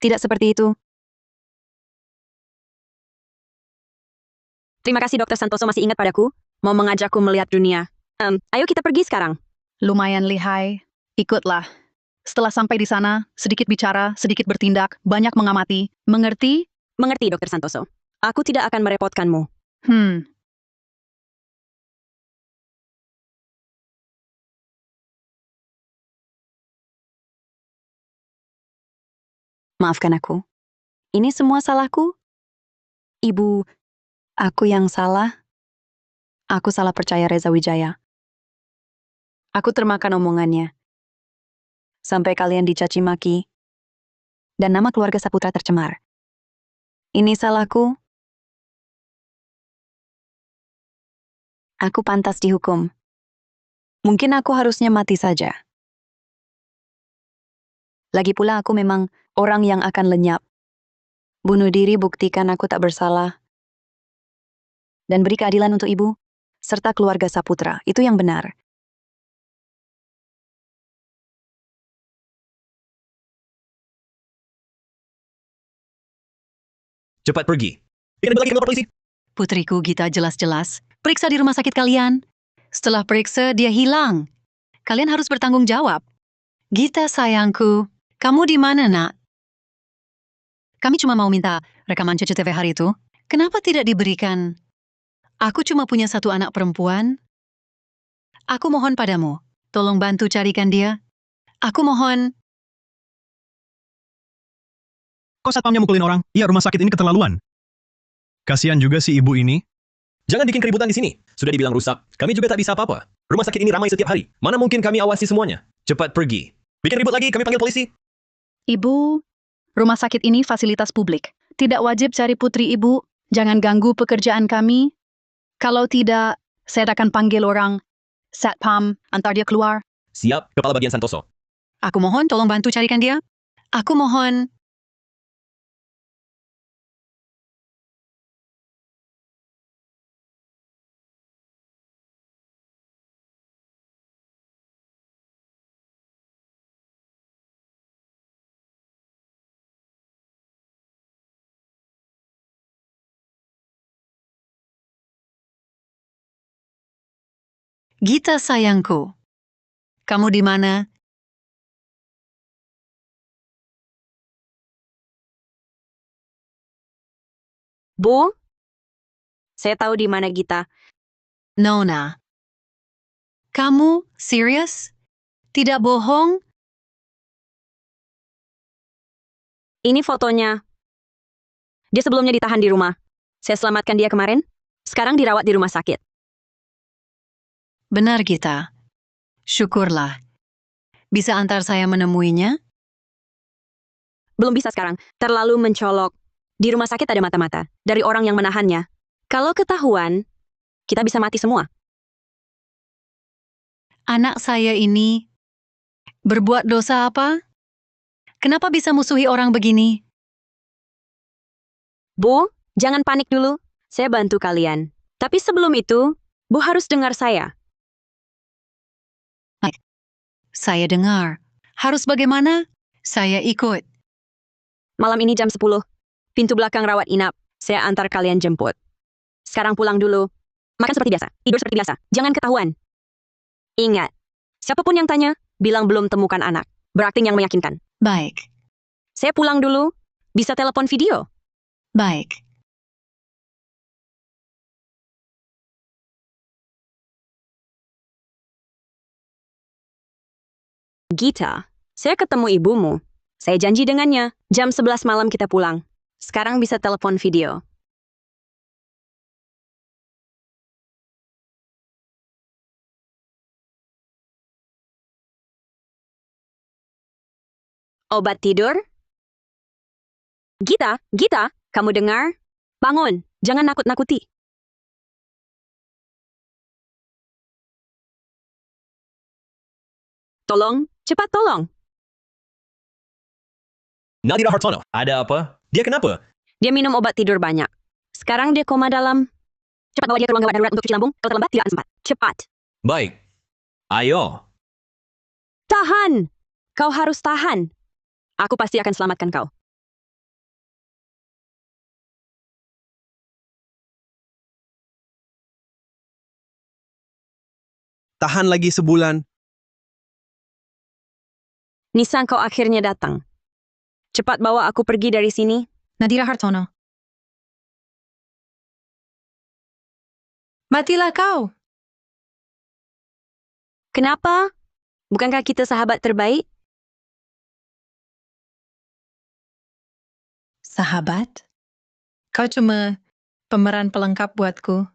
Tidak seperti itu. Terima kasih Dokter Santoso masih ingat padaku, mau mengajakku melihat dunia. Ayo kita pergi sekarang. Lumayan lihai. Ikutlah. Setelah sampai di sana, sedikit bicara, sedikit bertindak, banyak mengamati. Mengerti? Mengerti Dokter Santoso. Aku tidak akan merepotkanmu. Maafkan aku. Ini semua salahku? Ibu, aku yang salah? Aku salah percaya Reza Wijaya. Aku termakan omongannya. Sampai kalian dicaci maki. Dan nama keluarga Saputra tercemar. Ini salahku? Aku pantas dihukum. Mungkin aku harusnya mati saja. Lagi pula aku memang orang yang akan lenyap. Bunuh diri buktikan aku tak bersalah. Dan beri keadilan untuk ibu, serta keluarga Saputra. Itu yang benar. Cepat pergi. Bikin ribut lagi dengan polisi. Putriku Gita jelas-jelas. Periksa di rumah sakit kalian. Setelah periksa, dia hilang. Kalian harus bertanggung jawab. Gita sayangku, kamu di mana nak? Kami cuma mau minta rekaman CCTV hari itu. Kenapa tidak diberikan? Aku cuma punya satu anak perempuan. Aku mohon padamu, tolong bantu carikan dia. Aku mohon. Kok satpamnya mukulin orang? Iya, rumah sakit ini keterlaluan. Kasihan juga si ibu ini. Jangan bikin keributan di sini. Sudah dibilang rusak. Kami juga tak bisa apa-apa. Rumah sakit ini ramai setiap hari. Mana mungkin kami awasi semuanya? Cepat pergi. Bikin ribut lagi, kami panggil polisi. Ibu, rumah sakit ini fasilitas publik. Tidak wajib cari putri ibu. Jangan ganggu pekerjaan kami. Kalau tidak, saya akan panggil orang Satpam, antar dia keluar. Siap, Kepala Bagian Santoso. Aku mohon tolong bantu carikan dia. Aku mohon. Gita sayangku, kamu di mana? Bu, saya tahu di mana Gita. Nona. Kamu serius? Tidak bohong? Ini fotonya. Dia sebelumnya ditahan di rumah. Saya selamatkan dia kemarin. Sekarang dirawat di rumah sakit. Benar Gita. Syukurlah. Bisa antar saya menemuinya? Belum bisa sekarang. Terlalu mencolok. Di rumah sakit ada mata-mata. Dari orang yang menahannya. Kalau ketahuan, kita bisa mati semua. Anak saya ini berbuat dosa apa? Kenapa bisa musuhi orang begini? Bu, jangan panik dulu. Saya bantu kalian. Tapi sebelum itu, Bu harus dengar saya. Saya dengar. Harus bagaimana? Saya ikut. Malam ini jam 10. Pintu belakang rawat inap. Saya antar kalian jemput. Sekarang pulang dulu. Makan seperti biasa. Tidur seperti biasa. Jangan ketahuan. Ingat, siapapun yang tanya, bilang belum temukan anak. Berakting yang meyakinkan. Baik. Saya pulang dulu. Bisa telepon video. Baik. Gita, saya ketemu ibumu. Saya janji dengannya. Jam 11 malam kita pulang. Sekarang bisa telepon video. Obat tidur? Gita, Gita, kamu dengar? Bangun, jangan nakut-nakuti. Tolong, cepat tolong. Nadira Hartono, ada apa? Dia kenapa? Dia minum obat tidur banyak. Sekarang dia koma dalam. Cepat bawa dia ke ruang gawat darurat untuk cuci lambung. Kalau terlambat, tidak akan sempat. Cepat. Baik. Ayo. Tahan! Kau harus tahan. Aku pasti akan selamatkan kau. Tahan lagi sebulan. Nisa, kau akhirnya datang. Cepat bawa aku pergi dari sini. Nadira Hartono. Matilah kau. Kenapa? Bukankah kita sahabat terbaik? Sahabat? Kau cuma pemeran pelengkap buatku.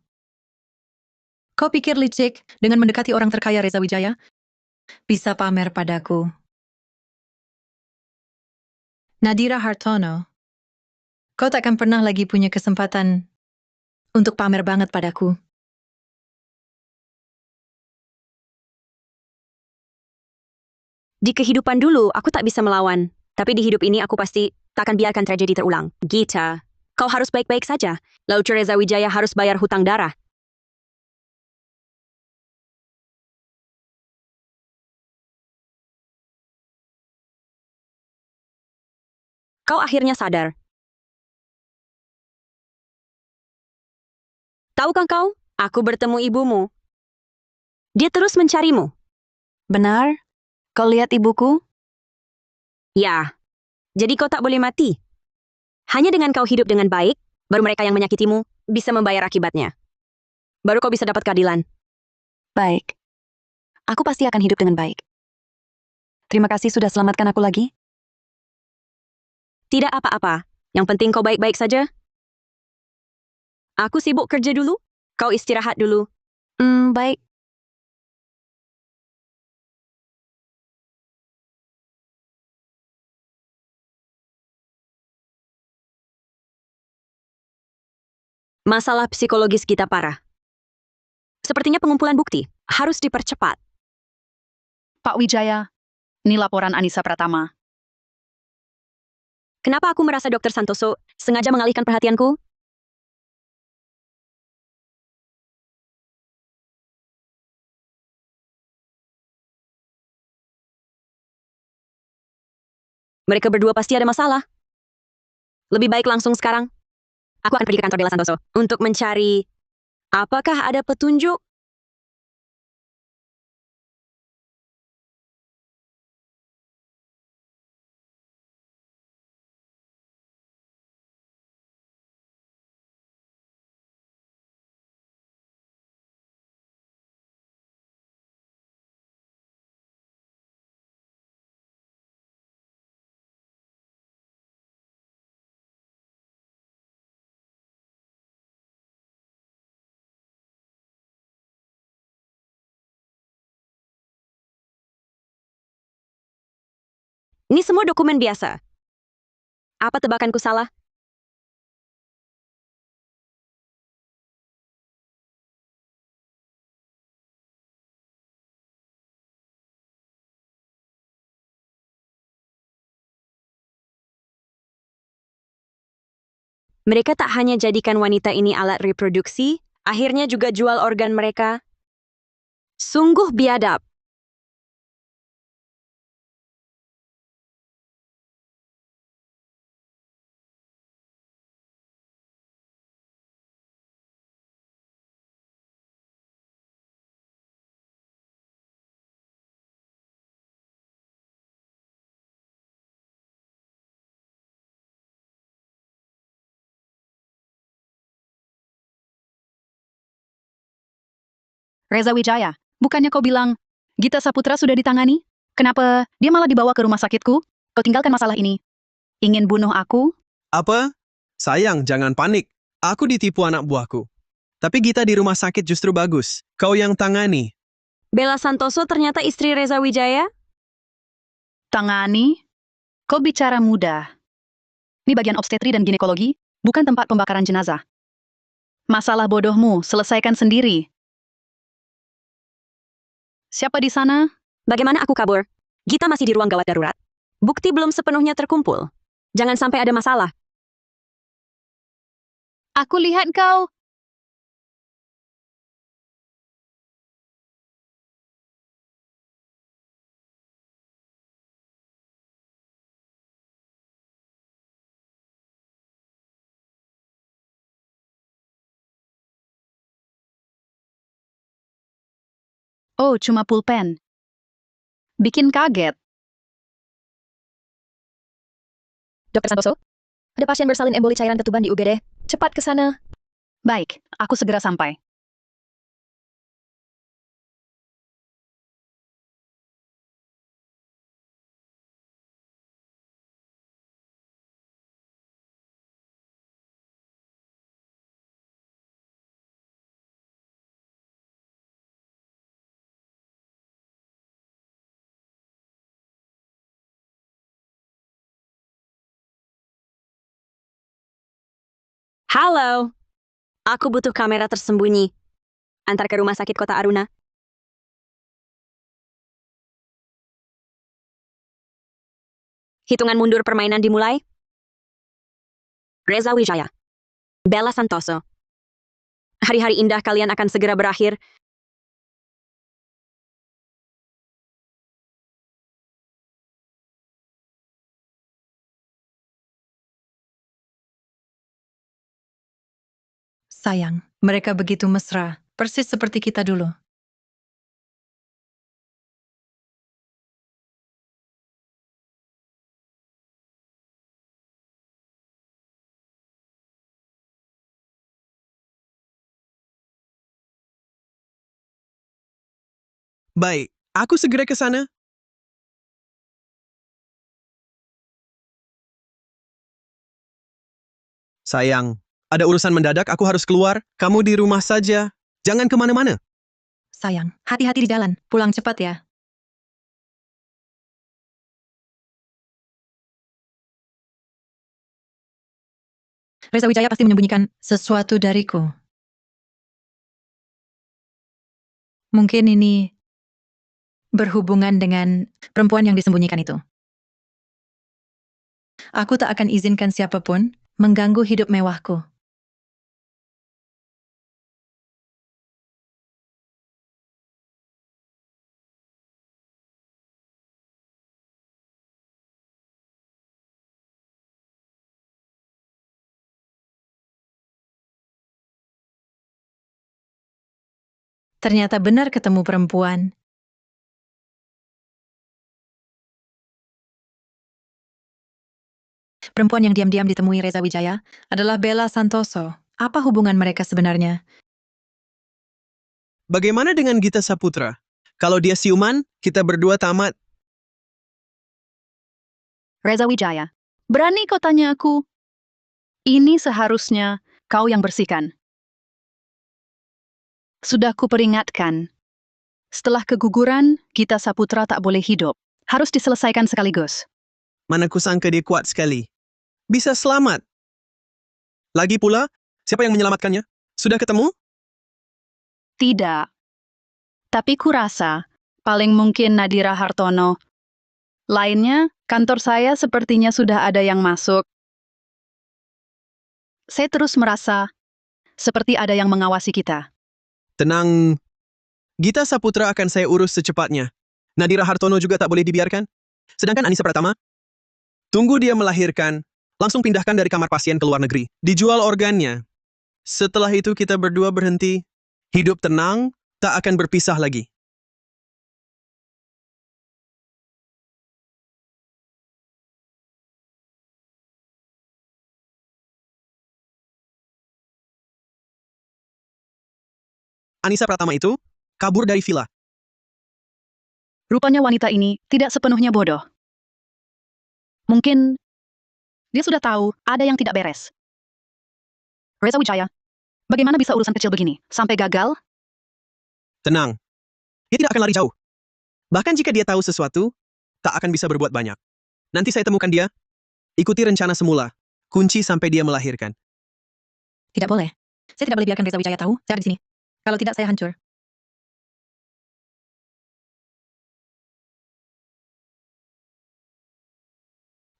Kau pikir licik dengan mendekati orang terkaya Reza Wijaya? Bisa pamer padaku. Nadira Hartono, kau takkan pernah lagi punya kesempatan untuk pamer banget padaku. Di kehidupan dulu, aku tak bisa melawan. Tapi di hidup ini aku pasti takkan biarkan tragedi terulang. Gita, kau harus baik-baik saja. Laut Reza Wijaya harus bayar hutang darah. Kau akhirnya sadar. Tahukah kau, aku bertemu ibumu. Dia terus mencarimu. Benar? Kau lihat ibuku? Ya, jadi kau tak boleh mati. Hanya dengan kau hidup dengan baik, baru mereka yang menyakitimu bisa membayar akibatnya. Baru kau bisa dapat keadilan. Baik. Aku pasti akan hidup dengan baik. Terima kasih sudah selamatkan aku lagi. Tidak apa-apa, yang penting kau baik-baik saja. Aku sibuk kerja dulu, kau istirahat dulu. Baik. Masalah psikologis kita parah. Sepertinya pengumpulan bukti harus dipercepat. Pak Wijaya, ini laporan Anissa Pratama. Kenapa aku merasa Dr. Santoso sengaja mengalihkan perhatianku? Mereka berdua pasti ada masalah. Lebih baik langsung sekarang. Aku akan pergi ke kantor Dela Santoso untuk mencari apakah ada petunjuk. Ini semua dokumen biasa. Apa tebakanku salah? Mereka tak hanya jadikan wanita ini alat reproduksi, akhirnya juga jual organ mereka. Sungguh biadab. Reza Wijaya, bukannya kau bilang Gita Saputra sudah ditangani? Kenapa dia malah dibawa ke rumah sakitku? Kau tinggalkan masalah ini. Ingin bunuh aku? Apa? Sayang, jangan panik. Aku ditipu anak buahku. Tapi Gita di rumah sakit justru bagus. Kau yang tangani. Bella Santoso ternyata istri Reza Wijaya? Tangani? Kau bicara mudah. Ini bagian obstetri dan ginekologi, bukan tempat pembakaran jenazah. Masalah bodohmu, selesaikan sendiri. Siapa di sana? Bagaimana aku kabur? Gita masih di ruang gawat darurat. Bukti belum sepenuhnya terkumpul. Jangan sampai ada masalah. Aku lihat kau. Oh, cuma pulpen. Bikin kaget. Dr. Santoso, ada pasien bersalin emboli cairan ketuban di UGD. Cepat ke sana. Baik, aku segera sampai. Halo. Aku butuh kamera tersembunyi. Antar ke rumah sakit Kota Aruna. Hitungan mundur permainan dimulai. Reza Wijaya. Bella Santoso. Hari-hari indah kalian akan segera berakhir. Sayang, mereka begitu mesra, persis seperti kita dulu. Baik, aku segera ke sana. Sayang, ada urusan mendadak, aku harus keluar. Kamu di rumah saja. Jangan kemana-mana. Sayang, hati-hati di jalan. Pulang cepat ya. Reza Wijaya pasti menyembunyikan sesuatu dariku. Mungkin ini berhubungan dengan perempuan yang disembunyikan itu. Aku tak akan izinkan siapapun mengganggu hidup mewahku. Ternyata benar ketemu perempuan. Perempuan yang diam-diam ditemui Reza Wijaya adalah Bella Santoso. Apa hubungan mereka sebenarnya? Bagaimana dengan Gita Saputra? Kalau dia siuman, kita berdua tamat. Reza Wijaya. Berani kau tanya aku? Ini seharusnya kau yang bersihkan. Sudah kuperingatkan. Setelah keguguran, Gita Saputra tak boleh hidup. Harus diselesaikan sekaligus. Mana kusangka dia kuat sekali. Bisa selamat. Lagi pula, siapa yang menyelamatkannya? Sudah ketemu? Tidak. Tapi kurasa, paling mungkin Nadira Hartono. Lainnya, kantor saya sepertinya sudah ada yang masuk. Saya terus merasa seperti ada yang mengawasi kita. Tenang. Gita Saputra akan saya urus secepatnya. Nadira Hartono juga tak boleh dibiarkan. Sedangkan Anissa Pratama, tunggu dia melahirkan, langsung pindahkan dari kamar pasien ke luar negeri. Dijual organnya. Setelah itu kita berdua berhenti. Hidup tenang, tak akan berpisah lagi. Anissa Pratama itu kabur dari villa. Rupanya wanita ini tidak sepenuhnya bodoh. Mungkin dia sudah tahu ada yang tidak beres. Reza Wijaya, bagaimana bisa urusan kecil begini sampai gagal? Tenang. Dia tidak akan lari jauh. Bahkan jika dia tahu sesuatu, tak akan bisa berbuat banyak. Nanti saya temukan dia. Ikuti rencana semula. Kunci sampai dia melahirkan. Tidak boleh. Saya tidak boleh biarkan Reza Wijaya tahu saya ada di sini. Kalau tidak, saya hancur.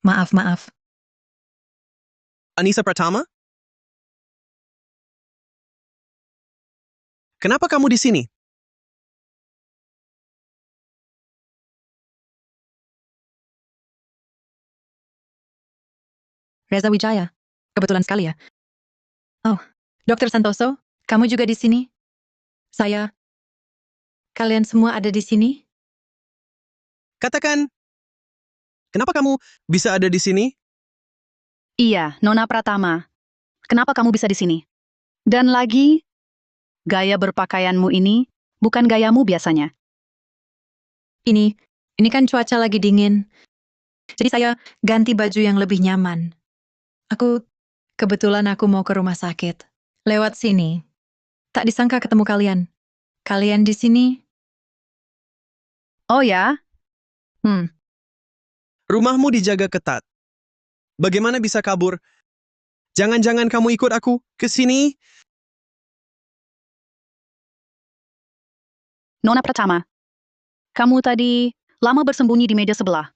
Maaf. Anissa Pratama? Kenapa kamu di sini? Reza Wijaya. Kebetulan sekali ya. Oh, Dr. Santoso, kamu juga di sini? Kalian semua ada di sini? Katakan, kenapa kamu bisa ada di sini? Iya, Nona Pratama. Kenapa kamu bisa di sini? Dan lagi, gaya berpakaianmu ini bukan gayamu biasanya. Ini kan cuaca lagi dingin. Jadi saya ganti baju yang lebih nyaman. Kebetulan aku mau ke rumah sakit. Lewat sini. Tak disangka ketemu kalian. Kalian di sini? Oh ya? Rumahmu dijaga ketat. Bagaimana bisa kabur? Jangan-jangan kamu ikut aku ke sini? Nona Pratama. Kamu tadi lama bersembunyi di meja sebelah.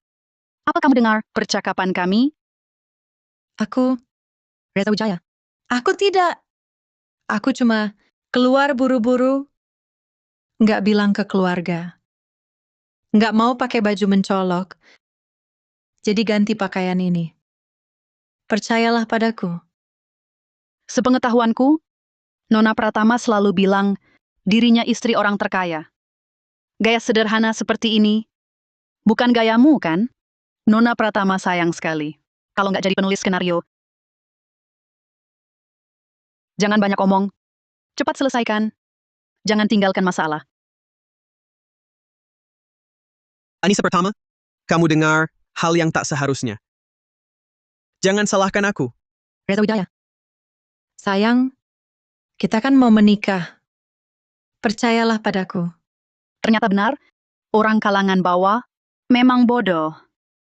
Apa kamu dengar percakapan kami? Aku, Reza Wijaya. Aku tidak. Aku cuma keluar buru-buru, nggak bilang ke keluarga. Nggak mau pakai baju mencolok, jadi ganti pakaian ini. Percayalah padaku. Sepengetahuanku, Nona Pratama selalu bilang dirinya istri orang terkaya. Gaya sederhana seperti ini, bukan gayamu kan? Nona Pratama sayang sekali. Kalau nggak jadi penulis skenario. Jangan banyak omong. Cepat selesaikan. Jangan tinggalkan masalah. Anissa pertama, kamu dengar hal yang tak seharusnya. Jangan salahkan aku. Reza Wijaya. Sayang, kita kan mau menikah. Percayalah padaku. Ternyata benar, orang kalangan bawah memang bodoh.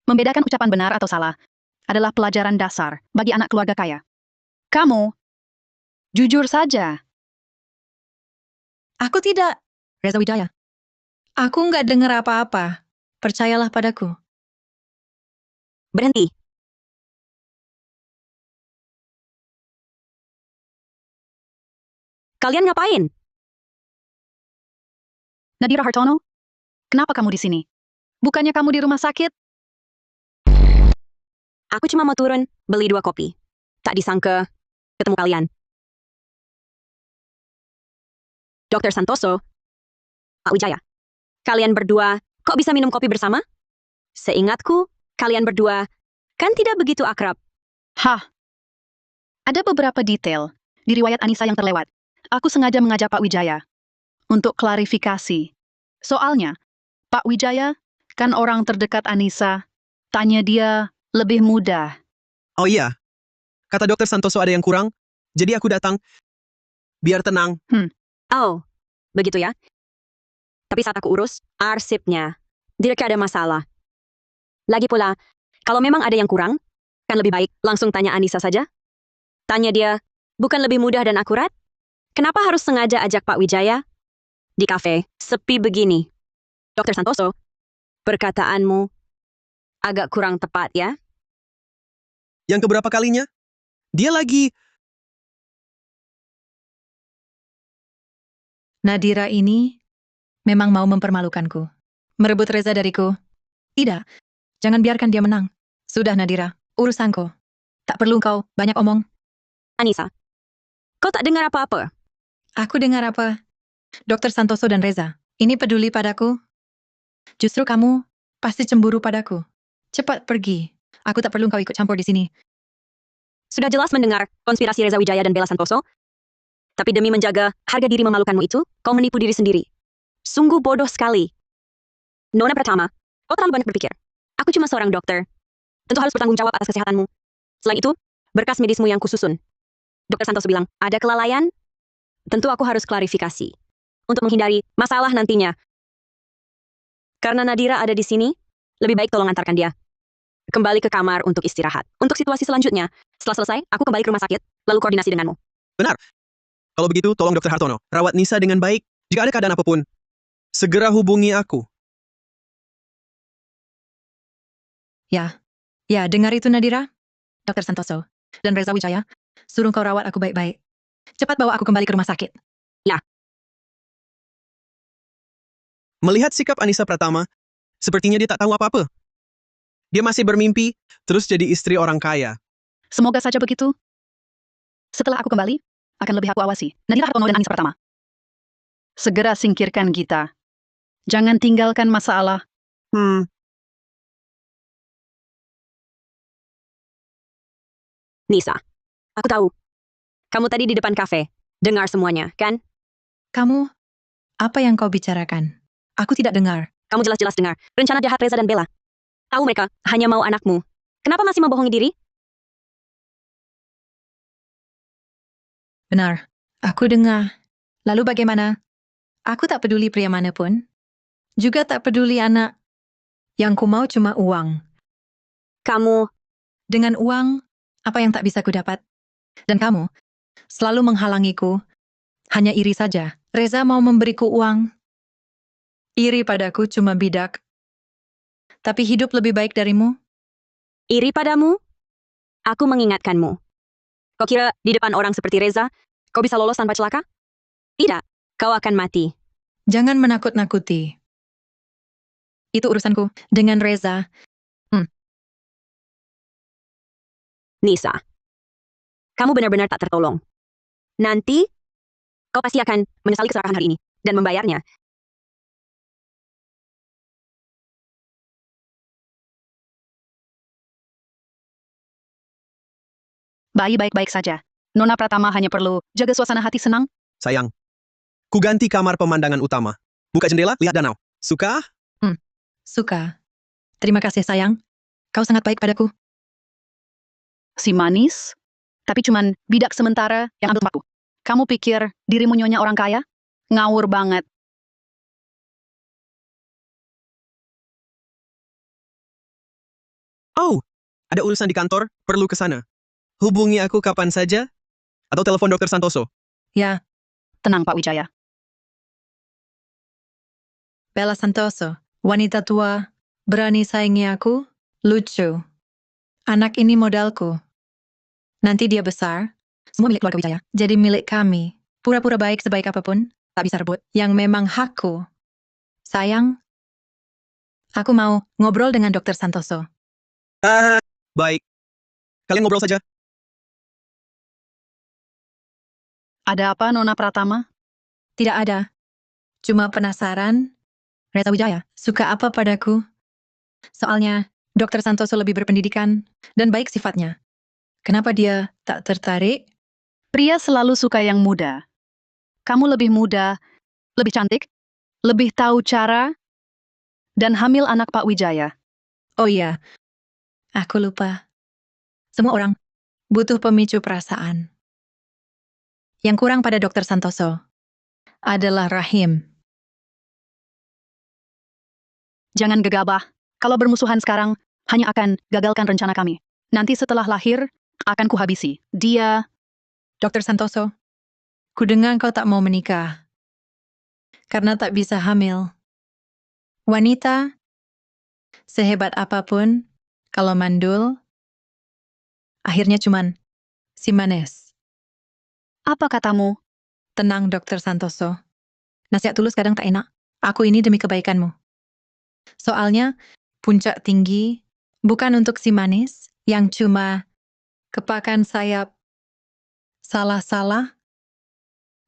Membedakan ucapan benar atau salah adalah pelajaran dasar bagi anak keluarga kaya. Kamu, jujur saja. Aku tidak. Reza Wijaya. Aku nggak dengar apa-apa. Percayalah padaku. Berhenti. Kalian ngapain? Nadira Hartono, kenapa kamu di sini? Bukannya kamu di rumah sakit? Aku cuma mau turun, beli 2 kopi. Tak disangka ketemu kalian. Dr. Santoso, Pak Wijaya, kalian berdua kok bisa minum kopi bersama? Seingatku, kalian berdua kan tidak begitu akrab. Hah. Ada beberapa detail di riwayat Anissa yang terlewat. Aku sengaja mengajak Pak Wijaya untuk klarifikasi. Soalnya, Pak Wijaya kan orang terdekat Anissa. Tanya dia lebih mudah. Oh iya, kata Dokter Santoso ada yang kurang, jadi aku datang. Biar tenang. Oh, begitu ya? Tapi saat aku urus arsipnya, tidak ada masalah. Lagi pula, kalau memang ada yang kurang, kan lebih baik langsung tanya Anissa saja. Tanya dia, bukan lebih mudah dan akurat? Kenapa harus sengaja ajak Pak Wijaya? Di kafe, sepi begini. Dr. Santoso, perkataanmu agak kurang tepat ya? Yang keberapa kalinya? Dia lagi... Nadira ini memang mau mempermalukanku. Merebut Reza dariku. Tidak. Jangan biarkan dia menang. Sudah Nadira, urusanku. Tak perlu kau banyak omong. Anissa, kau tak dengar apa-apa? Aku dengar apa? Dokter Santoso dan Reza, ini peduli padaku. Justru kamu pasti cemburu padaku. Cepat pergi. Aku tak perlu kau ikut campur di sini. Sudah jelas mendengar konspirasi Reza Wijaya dan Bella Santoso. Tapi demi menjaga harga diri memalukanmu itu, kau menipu diri sendiri. Sungguh bodoh sekali. Nona Pratama, kau terlalu banyak berpikir. Aku cuma seorang dokter. Tentu harus bertanggung jawab atas kesehatanmu. Selain itu, berkas medismu yang kususun. Dokter Santoso bilang, ada kelalaian? Tentu aku harus klarifikasi. Untuk menghindari masalah nantinya. Karena Nadira ada di sini, lebih baik tolong antarkan dia. Kembali ke kamar untuk istirahat. Untuk situasi selanjutnya, setelah selesai, aku kembali ke rumah sakit, lalu koordinasi denganmu. Benar. Kalau begitu, tolong Dokter Hartono, rawat Nisa dengan baik. Jika ada keadaan apapun, segera hubungi aku. Ya, dengar itu Nadira? Dokter Santoso dan Reza Wijaya, suruh kau rawat aku baik-baik. Cepat bawa aku kembali ke rumah sakit. Melihat sikap Anissa Pratama, sepertinya dia tak tahu apa-apa. Dia masih bermimpi, terus jadi istri orang kaya. Semoga saja begitu. Setelah aku kembali, akan lebih aku awasi. Nadira Hartono dan Anissa Pratama. Segera singkirkan Gita. Jangan tinggalkan masalah. Nisa, aku tahu. Kamu tadi di depan kafe. Dengar semuanya, kan? Kamu, apa yang kau bicarakan? Aku tidak dengar. Kamu jelas-jelas dengar. Rencana jahat Reza dan Bella. Tahu mereka hanya mau anakmu. Kenapa masih membohongi diri? Benar, aku dengar. Lalu bagaimana? Aku tak peduli pria manapun. Juga tak peduli anak. Yang ku mau cuma uang. Kamu, Dengan uang, apa yang tak bisa ku dapat? Dan kamu selalu menghalangiku. Hanya iri saja. Reza mau memberiku uang. Iri padaku cuma bidak. Tapi hidup lebih baik darimu. Iri padamu? Aku mengingatkanmu. Kau kira di depan orang seperti Reza, kau bisa lolos tanpa celaka? Tidak, kau akan mati. Jangan menakut-nakuti. Itu urusanku dengan Reza. Nisa, kamu benar-benar tak tertolong. Nanti, kau pasti akan menyesali keserakahan hari ini dan membayarnya. Bayi baik-baik saja. Nona Pratama hanya perlu jaga suasana hati senang. Sayang. Ku ganti kamar pemandangan utama. Buka jendela, lihat danau. Suka? Suka. Terima kasih sayang. Kau sangat baik padaku. Si manis, tapi cuman bidak sementara yang ambil tempatku. Kamu pikir dirimu nyonya orang kaya? Ngawur banget. Oh, ada urusan di kantor, perlu ke sana. Hubungi aku kapan saja? Atau telepon Dr. Santoso. Ya, Tenang Pak Wijaya. Bella Santoso. Wanita tua. Berani saingi aku. Lucu. Anak ini modalku. Nanti dia besar. Semua milik keluarga Wijaya. Jadi milik kami. Pura-pura baik sebaik apapun. Tak bisa rebut. Yang memang hakku. Sayang. Aku mau ngobrol dengan Dr. Santoso. Baik. Kalian ngobrol saja. Ada apa Nona Pratama? Tidak ada. Cuma penasaran. Reza Wijaya suka apa padaku? Soalnya Dr. Santoso lebih berpendidikan dan baik sifatnya. Kenapa dia tak tertarik? Pria selalu suka yang muda. Kamu lebih muda, lebih cantik, lebih tahu cara, dan hamil anak Pak Wijaya. Oh iya, aku lupa. Semua orang butuh pemicu perasaan. Yang kurang pada Dr. Santoso adalah rahim. Jangan gegabah. Kalau bermusuhan sekarang, hanya akan gagalkan rencana kami. Nanti setelah lahir, akan kuhabisi. Dia, Dr. Santoso, kudengar kau tak mau menikah karena tak bisa hamil. Wanita, sehebat apapun, kalau mandul, akhirnya cuman si manis. apa katamu? Tenang, Dr. Santoso. Nasihat tulus kadang tak enak. Aku ini demi kebaikanmu. Soalnya, puncak tinggi bukan untuk si manis yang cuma kepakan sayap salah-salah.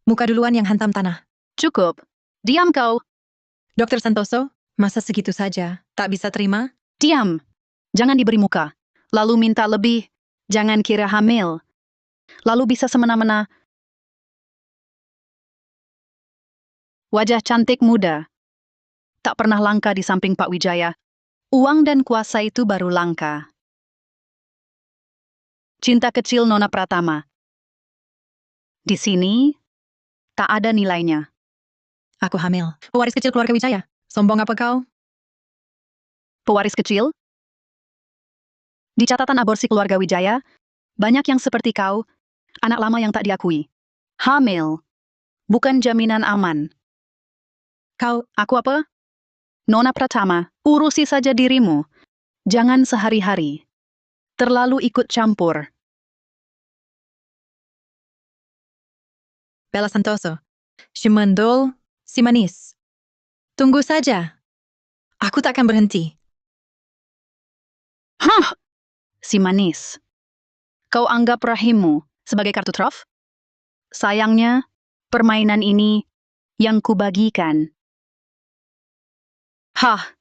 Muka duluan yang hantam tanah. Cukup. Diam kau. Dr. Santoso, masa segitu saja? Tak bisa terima? Diam. Jangan diberi muka. Lalu minta lebih. Jangan kira hamil. Lalu bisa semena-mena. Wajah cantik muda. Tak pernah langka di samping Pak Wijaya. Uang dan kuasa itu baru langka. Cinta kecil Nona Pratama. Di sini, tak ada nilainya. Aku hamil. Pewaris kecil keluarga Wijaya. Sombong apa kau? Pewaris kecil? Di catatan aborsi keluarga Wijaya, banyak yang seperti kau, anak lama yang tak diakui. Hamil. Bukan jaminan aman. Aku apa? Nona Pratama, urusi saja dirimu. Jangan sehari-hari. Terlalu ikut campur. Bella Santoso. Si mendol, si manis. Tunggu saja. Aku tak akan berhenti. Hah! Si manis. Kau anggap rahimmu sebagai kartu truf? Sayangnya, permainan ini yang kubagikan. Hah!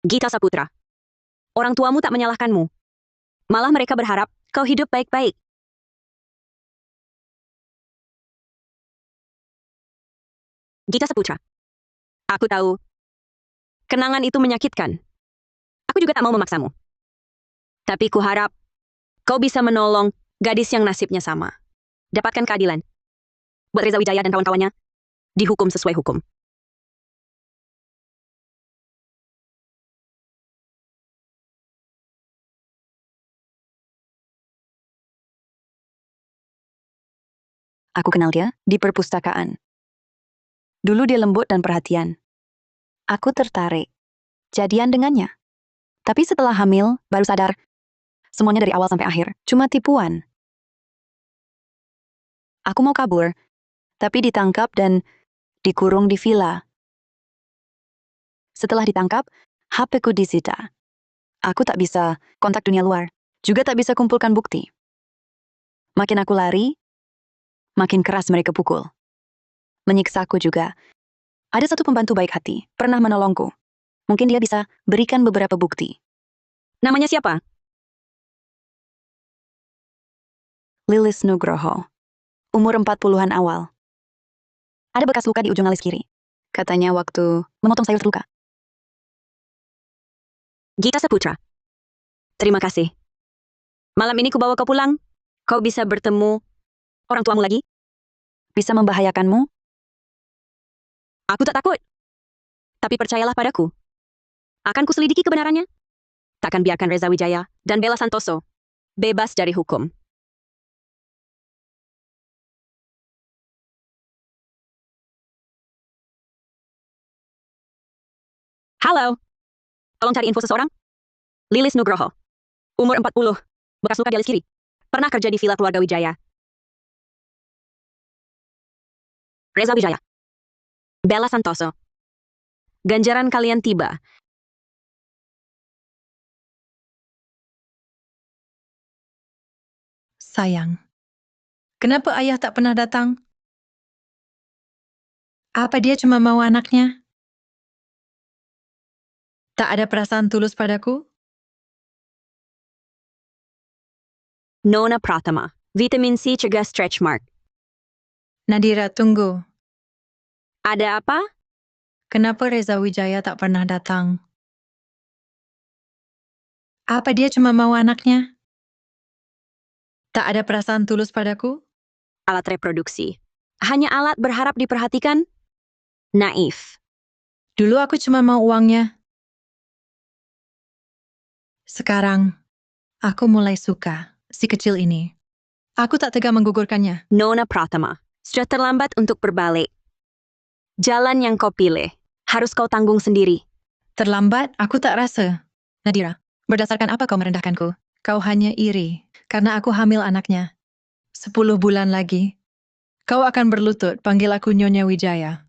Gita Saputra. Orang tuamu tak menyalahkanmu. Malah mereka berharap kau hidup baik-baik. Gita Saputra. Aku tahu. Kenangan itu menyakitkan. Aku juga tak mau memaksamu. Tapi kuharap kau bisa menolong gadis yang nasibnya sama. Dapatkan keadilan. Buat Reza Wijaya dan kawan-kawannya, dihukum sesuai hukum. Aku kenal dia di perpustakaan. Dulu dia lembut dan perhatian. Aku tertarik. Jadian dengannya. Tapi setelah hamil, baru sadar. Semuanya dari awal sampai akhir. Cuma tipuan. Aku mau kabur. Tapi ditangkap dan dikurung di villa. Setelah ditangkap, HP-ku disita. Aku tak bisa kontak dunia luar. Juga tak bisa kumpulkan bukti. Makin aku lari, makin keras mereka pukul. Menyiksaku juga. Ada satu pembantu baik hati, pernah menolongku. Mungkin dia bisa berikan beberapa bukti. Namanya siapa? Lilis Nugroho. Umur 40-an awal. Ada bekas luka di ujung alis kiri. Katanya waktu memotong sayur terluka. Gita Saputra. Terima kasih. Malam ini kubawa kau pulang. Kau bisa bertemu orang tuamu lagi? Bisa membahayakanmu? Aku tak takut. Tapi percayalah padaku. Akan kuselidiki kebenarannya. Takkan biarkan Reza Wijaya dan Bella Santoso bebas dari hukum. Halo. Tolong cari info seseorang. Lilis Nugroho. Umur 40. Bekas luka di alis kiri. Pernah kerja di villa keluarga Wijaya. Reza Wijaya. Bella Santoso. Ganjaran kalian tiba. Sayang. Kenapa ayah tak pernah datang? Apa dia cuma mau anaknya? Tak ada perasaan tulus padaku? Nona Pratama. Vitamin C cegah stretch mark. Nadira, tunggu. Ada apa? Kenapa Reza Wijaya tak pernah datang? Apa dia cuma mau anaknya? Tak ada perasaan tulus padaku? Alat reproduksi. Hanya alat berharap diperhatikan? Naif. Dulu aku cuma mau uangnya. Sekarang, aku mulai suka si kecil ini. Aku tak tega menggugurkannya. Nona Pratama. Sudah terlambat untuk berbalik. Jalan yang kau pilih harus kau tanggung sendiri. Terlambat, aku tak rasa. Nadira, berdasarkan apa kau merendahkanku? Kau hanya iri karena aku hamil anaknya. 10 bulan lagi, kau akan berlutut panggil aku Nyonya Wijaya.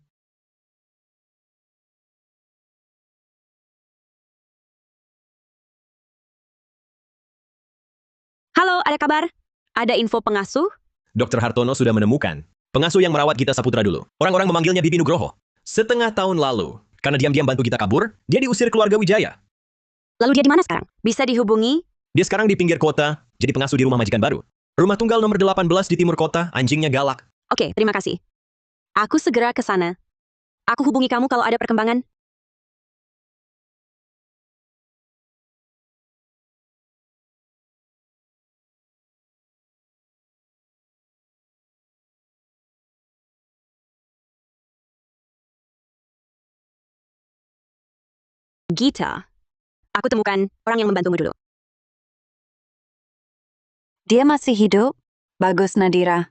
Halo, ada kabar? Ada info pengasuh? Dr. Hartono sudah menemukan pengasuh yang merawat Gita Saputra dulu. Orang-orang memanggilnya Bibi Nugroho. Setengah tahun lalu, karena diam-diam bantu kita kabur, dia diusir keluarga Wijaya. Lalu dia di mana sekarang? Bisa dihubungi? Dia sekarang di pinggir kota, jadi pengasuh di rumah majikan baru. Rumah tunggal nomor 18 di timur kota, anjingnya galak. Oke, terima kasih. Aku segera ke sana. Aku hubungi kamu kalau ada perkembangan. Gita. Aku temukan orang yang membantumu dulu. Dia masih hidup? Bagus, Nadira.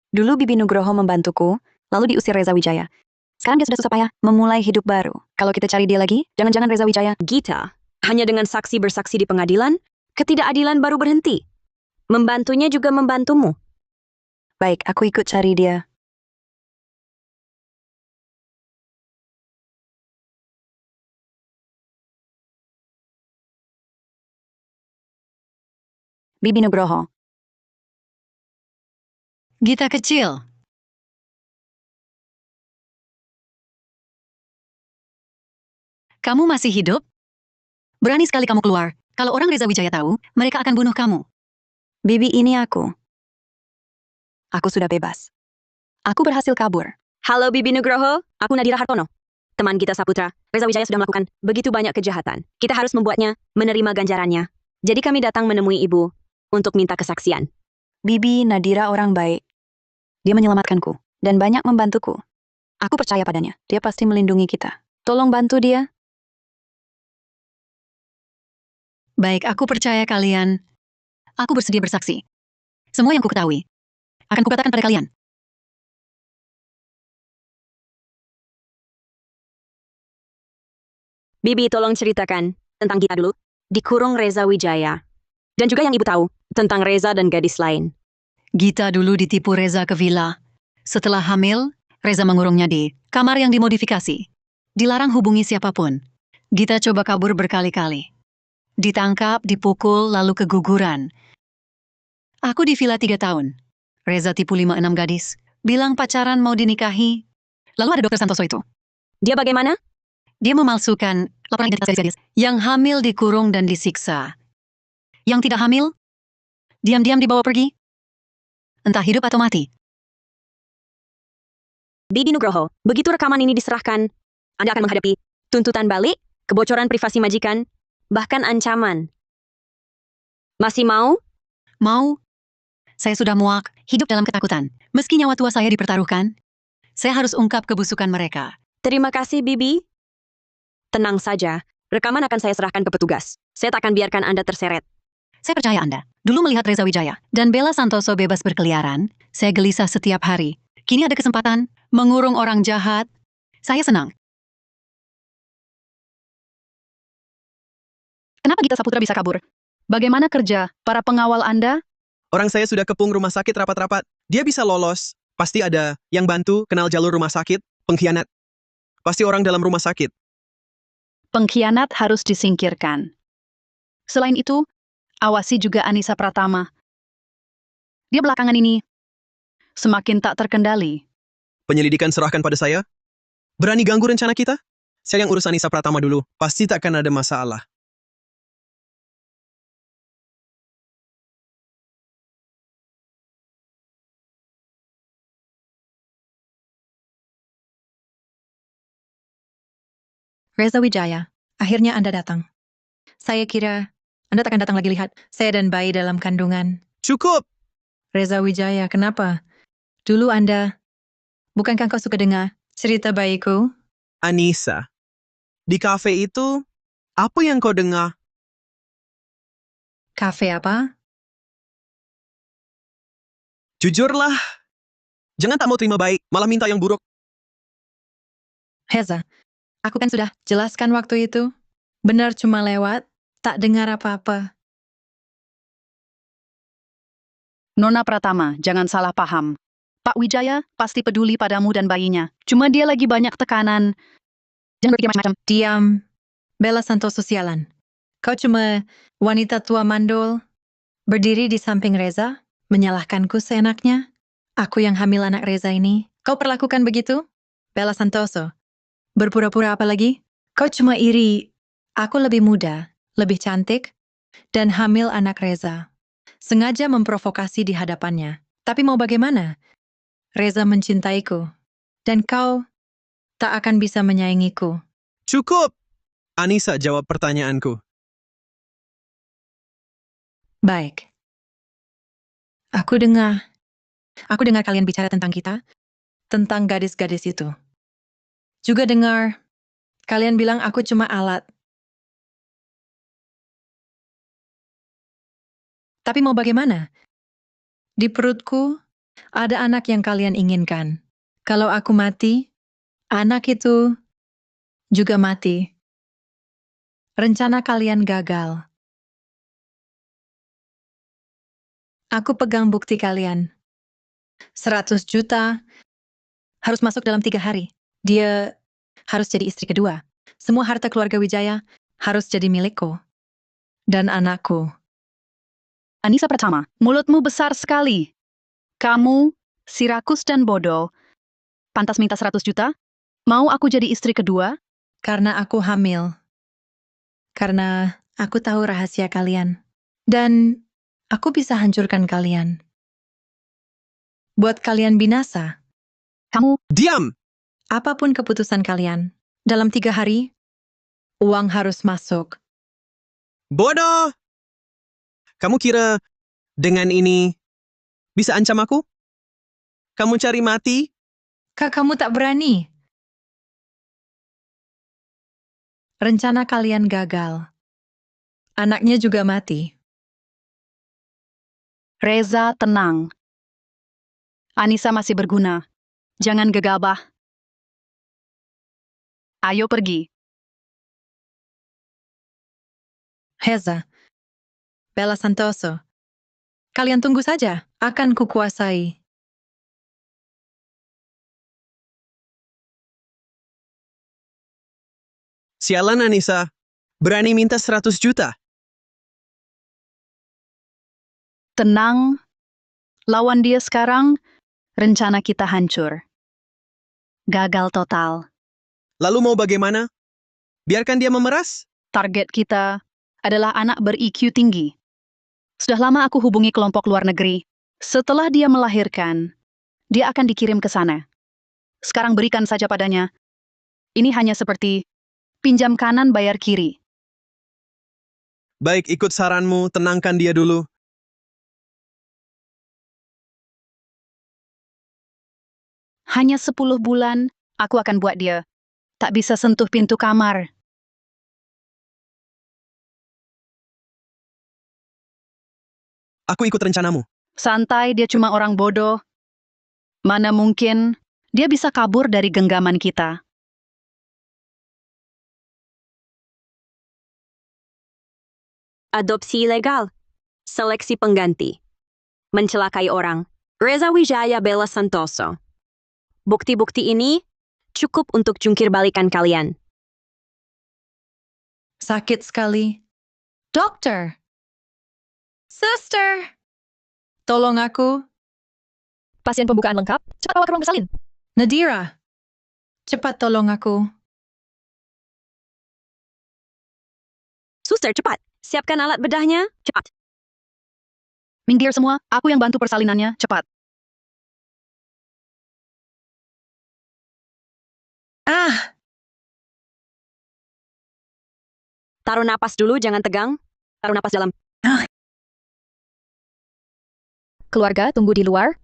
Dulu Bibi Nugroho membantuku, lalu diusir Reza Wijaya. Sekarang dia sudah susah payah memulai hidup baru. Kalau kita cari dia lagi, jangan-jangan Reza Wijaya. Gita. Hanya dengan saksi bersaksi di pengadilan, ketidakadilan baru berhenti. Membantunya juga membantumu. Baik, aku ikut cari dia. Bibi Nugroho. Gita kecil. Kamu masih hidup? Berani sekali kamu keluar. Kalau orang Reza Wijaya tahu, mereka akan bunuh kamu. Bibi, ini aku. Aku sudah bebas. Aku berhasil kabur. Halo Bibi Nugroho, aku Nadira Hartono. Teman Gita Saputra, Reza Wijaya sudah melakukan begitu banyak kejahatan. Kita harus membuatnya menerima ganjarannya. Jadi kami datang menemui ibu untuk minta kesaksian. Bibi Nadira orang baik. Dia menyelamatkanku dan banyak membantuku. Aku percaya padanya. Dia pasti melindungi kita. Tolong bantu dia. Baik, aku percaya kalian. Aku bersedia bersaksi. Semua yang kuketahui akan kukatakan pada kalian. Bibi, tolong ceritakan tentang Gita dulu. Dikurung Reza Wijaya. Dan juga yang ibu tahu tentang Reza dan gadis lain. Gita dulu ditipu Reza ke villa. Setelah hamil, Reza mengurungnya di kamar yang dimodifikasi. Dilarang hubungi siapapun. Gita coba kabur berkali-kali. Ditangkap, dipukul, lalu keguguran. Aku di villa 3 tahun. Reza tipu 5-6 gadis. Bilang pacaran mau dinikahi. Lalu ada dokter Santoso itu. Dia bagaimana? Dia memalsukan laporan identitas gadis. Yang hamil dikurung dan disiksa. Yang tidak hamil, diam-diam dibawa pergi. Entah hidup atau mati. Bibi Nugroho, begitu rekaman ini diserahkan, Anda akan menghadapi tuntutan balik, kebocoran privasi majikan, bahkan ancaman. Masih mau? Mau? Saya sudah muak, hidup dalam ketakutan. Meski nyawa tua saya dipertaruhkan, saya harus ungkap kebusukan mereka. Terima kasih, Bibi. Tenang saja, rekaman akan saya serahkan ke petugas. Saya tak akan biarkan Anda terseret. Saya percaya Anda. Dulu melihat Reza Wijaya dan Bella Santoso bebas berkeliaran, saya gelisah setiap hari. Kini ada kesempatan mengurung orang jahat. Saya senang. Kenapa Gita Saputra bisa kabur? Bagaimana kerja para pengawal Anda? Orang saya sudah kepung rumah sakit rapat-rapat. Dia bisa lolos. Pasti ada yang bantu kenal jalur rumah sakit, pengkhianat. Pasti orang dalam rumah sakit. Pengkhianat harus disingkirkan. Selain itu, awasi juga Anissa Pratama. Dia belakangan ini semakin tak terkendali. Penyelidikan serahkan pada saya. Berani ganggu rencana kita? Saya yang urus Anissa Pratama dulu. Pasti takkan ada masalah. Reza Wijaya, akhirnya Anda datang. Saya kira Anda takkan datang lagi lihat saya dan bayi dalam kandungan. Cukup! Reza Wijaya, kenapa? Dulu Anda, bukankah kau suka dengar cerita bayiku? Anissa, di kafe itu, apa yang kau dengar? Kafe apa? Jujurlah. Jangan tak mau terima baik, malah minta yang buruk. Reza, aku kan sudah jelaskan waktu itu. Benar cuma lewat, tak dengar apa-apa. Nona Pratama, jangan salah paham. Pak Wijaya pasti peduli padamu dan bayinya. Cuma dia lagi banyak tekanan. Jangan berpikir macam-macam. Diam, Bella Santoso sialan. Kau cuma wanita tua mandul, berdiri di samping Reza, menyalahkanku seenaknya. Aku yang hamil anak Reza ini. Kau perlakukan begitu? Bella Santoso. Berpura-pura apa lagi? Kau cuma iri. Aku lebih muda, lebih cantik, dan hamil anak Reza. Sengaja memprovokasi di hadapannya. Tapi mau bagaimana? Reza mencintaiku. Dan kau tak akan bisa menyaingiku. Cukup! Anissa jawab pertanyaanku. Baik. Aku dengar kalian bicara tentang kita, tentang gadis-gadis itu. Juga dengar kalian bilang aku cuma alat. Tapi mau bagaimana? Di perutku ada anak yang kalian inginkan. Kalau aku mati, anak itu juga mati. Rencana kalian gagal. Aku pegang bukti kalian. 100 juta harus masuk dalam 3 hari. Dia harus jadi istri kedua. Semua harta keluarga Wijaya harus jadi milikku. Dan anakku. Anissa Pratama, mulutmu besar sekali. Kamu, si rakus dan bodoh, pantas minta 100 juta? Mau aku jadi istri kedua? Karena aku hamil. Karena aku tahu rahasia kalian. Dan aku bisa hancurkan kalian. Buat kalian binasa. Kamu, Diam! Apapun keputusan kalian, dalam 3 hari, uang harus masuk. Bodoh! Kamu kira dengan ini bisa ancam aku? Kamu cari mati? Kak, kamu tak berani. Rencana kalian gagal. Anaknya juga mati. Reza, tenang. Anissa masih berguna. Jangan gegabah. Ayo pergi. Heza. Bella Santoso. Kalian tunggu saja, akan kukuasai. Sialan Anissa, berani minta 100 juta. Tenang, lawan dia sekarang, rencana kita hancur. Gagal total. Lalu mau bagaimana? Biarkan dia memeras? Target kita adalah anak ber-IQ tinggi. Sudah lama aku hubungi kelompok luar negeri. Setelah dia melahirkan, dia akan dikirim ke sana. Sekarang berikan saja padanya. Ini hanya seperti pinjam kanan bayar kiri. Baik, ikut saranmu, tenangkan dia dulu. Hanya 10 bulan, aku akan buat dia tak bisa sentuh pintu kamar. Aku ikut rencanamu. Santai, dia cuma orang bodoh. Mana mungkin dia bisa kabur dari genggaman kita. Adopsi ilegal. Seleksi pengganti. Mencelakai orang. Reza Wijaya Bella Santoso. Bukti-bukti ini cukup untuk jungkir balikan kalian. Sakit sekali. Dokter! Sister! Tolong aku. Pasien pembukaan lengkap, cepat bawa ke ruang bersalin. Nadira. Cepat tolong aku. Suster, cepat. Siapkan alat bedahnya. Cepat. Minggir semua, aku yang bantu persalinannya, cepat. Ah! Taruh napas dulu, jangan tegang. Taruh napas dalam. Keluarga tunggu di luar.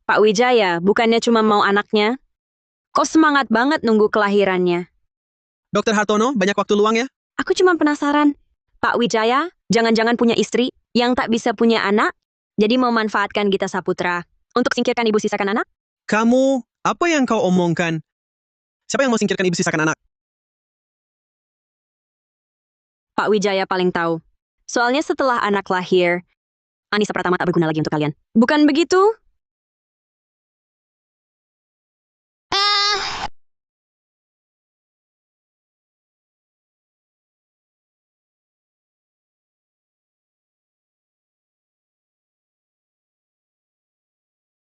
Pak Wijaya, bukannya cuma mau anaknya? Kok semangat banget nunggu kelahirannya? Dokter Hartono, banyak waktu luang ya? Aku cuma penasaran. Pak Wijaya, jangan-jangan punya istri yang tak bisa punya anak? Jadi memanfaatkan Gita Saputra untuk singkirkan ibu sisakan anak? Kamu, apa yang kau omongkan? Siapa yang mau singkirkan ibu sisakan anak? Pak Wijaya paling tahu. Soalnya setelah anak lahir, Anissa Pratama tak berguna lagi untuk kalian. Bukan begitu?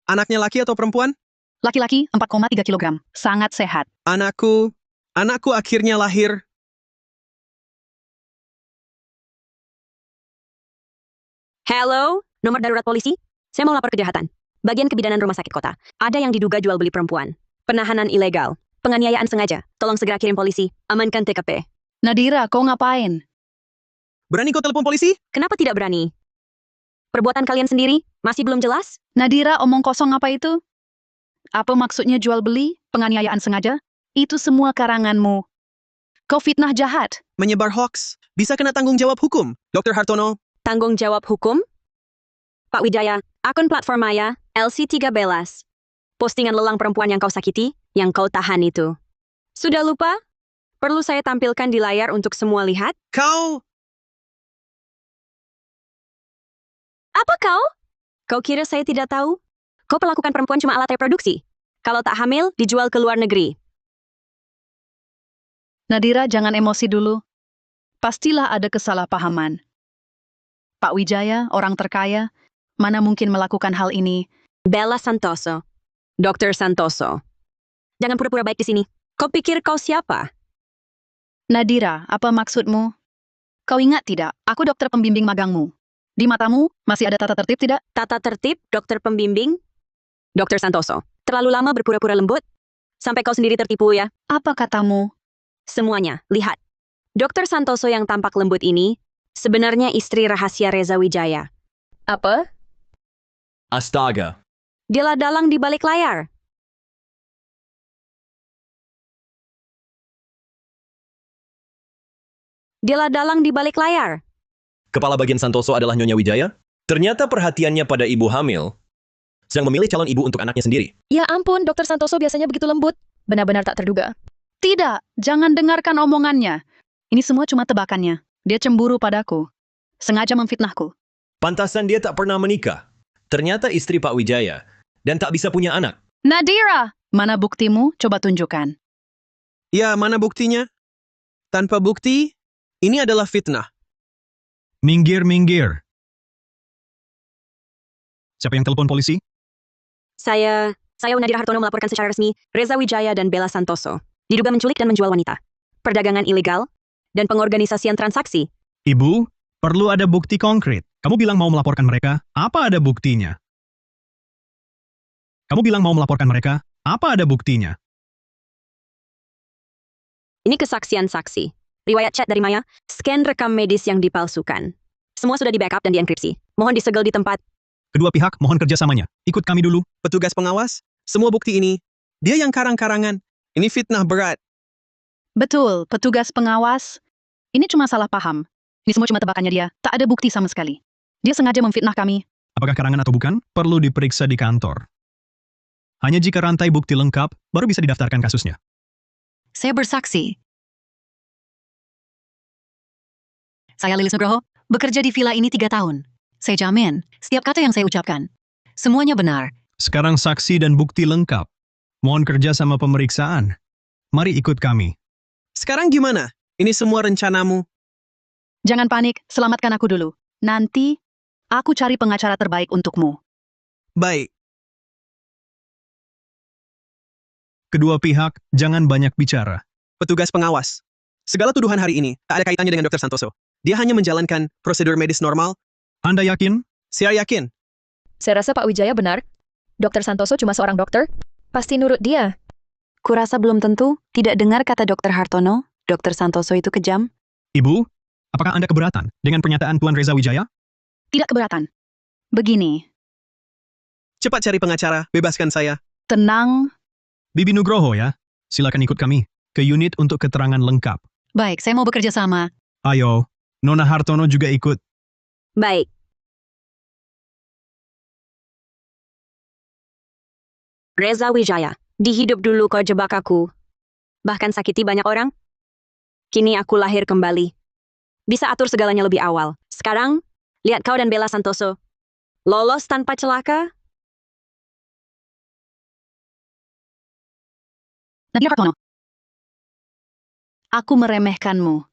Anaknya laki atau perempuan? Laki-laki 4,3 kilogram, sangat sehat. Anakku akhirnya lahir. Halo, nomor darurat polisi? Saya mau lapor kejahatan. Bagian kebidanan rumah sakit kota. Ada yang diduga jual beli perempuan. Penahanan ilegal. Penganiayaan sengaja. Tolong segera kirim polisi. Amankan TKP. Nadira, kau ngapain? Berani kau telepon polisi? Kenapa tidak berani? Perbuatan kalian sendiri masih belum jelas? Nadira, omong kosong apa itu? Apa maksudnya jual beli, penganiayaan sengaja? Itu semua karanganmu. Kau fitnah jahat. Menyebar hoax. Bisa kena tanggung jawab hukum. Dokter Hartono, Tanggung jawab hukum? Pak Wijaya, akun platform Maya, LC3 Belas. Postingan lelang perempuan yang kau sakiti, yang kau tahan itu. Sudah lupa? Perlu saya tampilkan di layar untuk semua lihat? kau... Apa kau? Kau kira saya tidak tahu? Kau perlakukan perempuan cuma alat reproduksi. Kalau tak hamil, dijual ke luar negeri. Nadira, jangan emosi dulu. Pastilah ada kesalahpahaman. Pak Wijaya, orang terkaya, mana mungkin melakukan hal ini? Bella Santoso. Dr. Santoso. Jangan pura-pura baik di sini. Kau pikir kau siapa? Nadira, apa maksudmu? Kau ingat tidak, aku dokter pembimbing magangmu. Di matamu, masih ada tata tertib tidak? Tata tertib, dokter pembimbing? Dr. Santoso. Terlalu lama berpura-pura lembut? Sampai kau sendiri tertipu ya? Apa katamu? Semuanya, lihat. Dr. Santoso yang tampak lembut ini, sebenarnya istri rahasia Reza Wijaya. Apa? Astaga. Dialah dalang di balik layar. Dialah dalang di balik layar. Kepala bagian Santoso adalah Nyonya Wijaya? Ternyata perhatiannya pada ibu hamil sedang memilih calon ibu untuk anaknya sendiri. Ya ampun, Dr. Santoso biasanya begitu lembut. Benar-benar tak terduga. Tidak, jangan dengarkan omongannya. Ini semua cuma tebakannya. Dia cemburu padaku. Sengaja memfitnahku. Pantasan dia tak pernah menikah. Ternyata istri Pak Wijaya. Dan tak bisa punya anak. Nadira! Mana buktimu? Coba tunjukkan. Ya, mana buktinya? Tanpa bukti, ini adalah fitnah. Minggir, minggir. Siapa yang telepon polisi? Saya Nadira Hartono melaporkan secara resmi Reza Wijaya dan Bella Santoso diduga menculik dan menjual wanita, perdagangan ilegal, dan pengorganisasian transaksi. Ibu, perlu ada bukti konkret. Kamu bilang mau melaporkan mereka, apa ada buktinya? Kamu bilang mau melaporkan mereka, apa ada buktinya? Ini kesaksian saksi, riwayat chat dari Maya, scan rekam medis yang dipalsukan. Semua sudah di-backup dan dienkripsi. Mohon disegel di tempat. Kedua pihak mohon kerjasamanya. Ikut kami dulu. Petugas pengawas, semua bukti ini, dia yang karang-karangan. Ini fitnah berat. Betul, petugas pengawas. Ini cuma salah paham. Ini semua cuma tebakannya dia. Tak ada bukti sama sekali. Dia sengaja memfitnah kami. Apakah karangan atau bukan, perlu diperiksa di kantor. Hanya jika rantai bukti lengkap, baru bisa didaftarkan kasusnya. Saya bersaksi. Saya Lilis Nugroho, bekerja di villa ini 3 tahun. Saya jamin, setiap kata yang saya ucapkan, semuanya benar. Sekarang saksi dan bukti lengkap. Mohon kerja sama pemeriksaan. Mari ikut kami. Sekarang gimana? Ini semua rencanamu. Jangan panik, selamatkan aku dulu. Nanti, aku cari pengacara terbaik untukmu. Baik, Kedua pihak, jangan banyak bicara. petugas pengawas. Segala tuduhan hari ini tak ada kaitannya dengan Dr. Santoso. Dia hanya menjalankan prosedur medis normal. Anda yakin? Saya yakin. Saya rasa Pak Wijaya benar. Dr. Santoso cuma seorang dokter. Pasti nurut dia. Kurasa belum tentu, tidak dengar kata Dr. Hartono, Dr. Santoso itu kejam. Ibu, apakah Anda keberatan dengan pernyataan Tuan Reza Wijaya? Tidak keberatan. Begini, Cepat cari pengacara, bebaskan saya. tenang. Bibi Nugroho ya. Silakan ikut kami ke unit untuk keterangan lengkap. Baik, saya mau bekerja sama. Ayo, Nona Hartono juga ikut. Baik. Reza Wijaya, di hidup dulu kau jebak aku. Bahkan sakiti banyak orang. Kini aku lahir kembali. Bisa atur segalanya lebih awal. Sekarang, lihat kau dan Bella Santoso. Lolos tanpa celaka? Nadira Hartono. Aku meremehkanmu.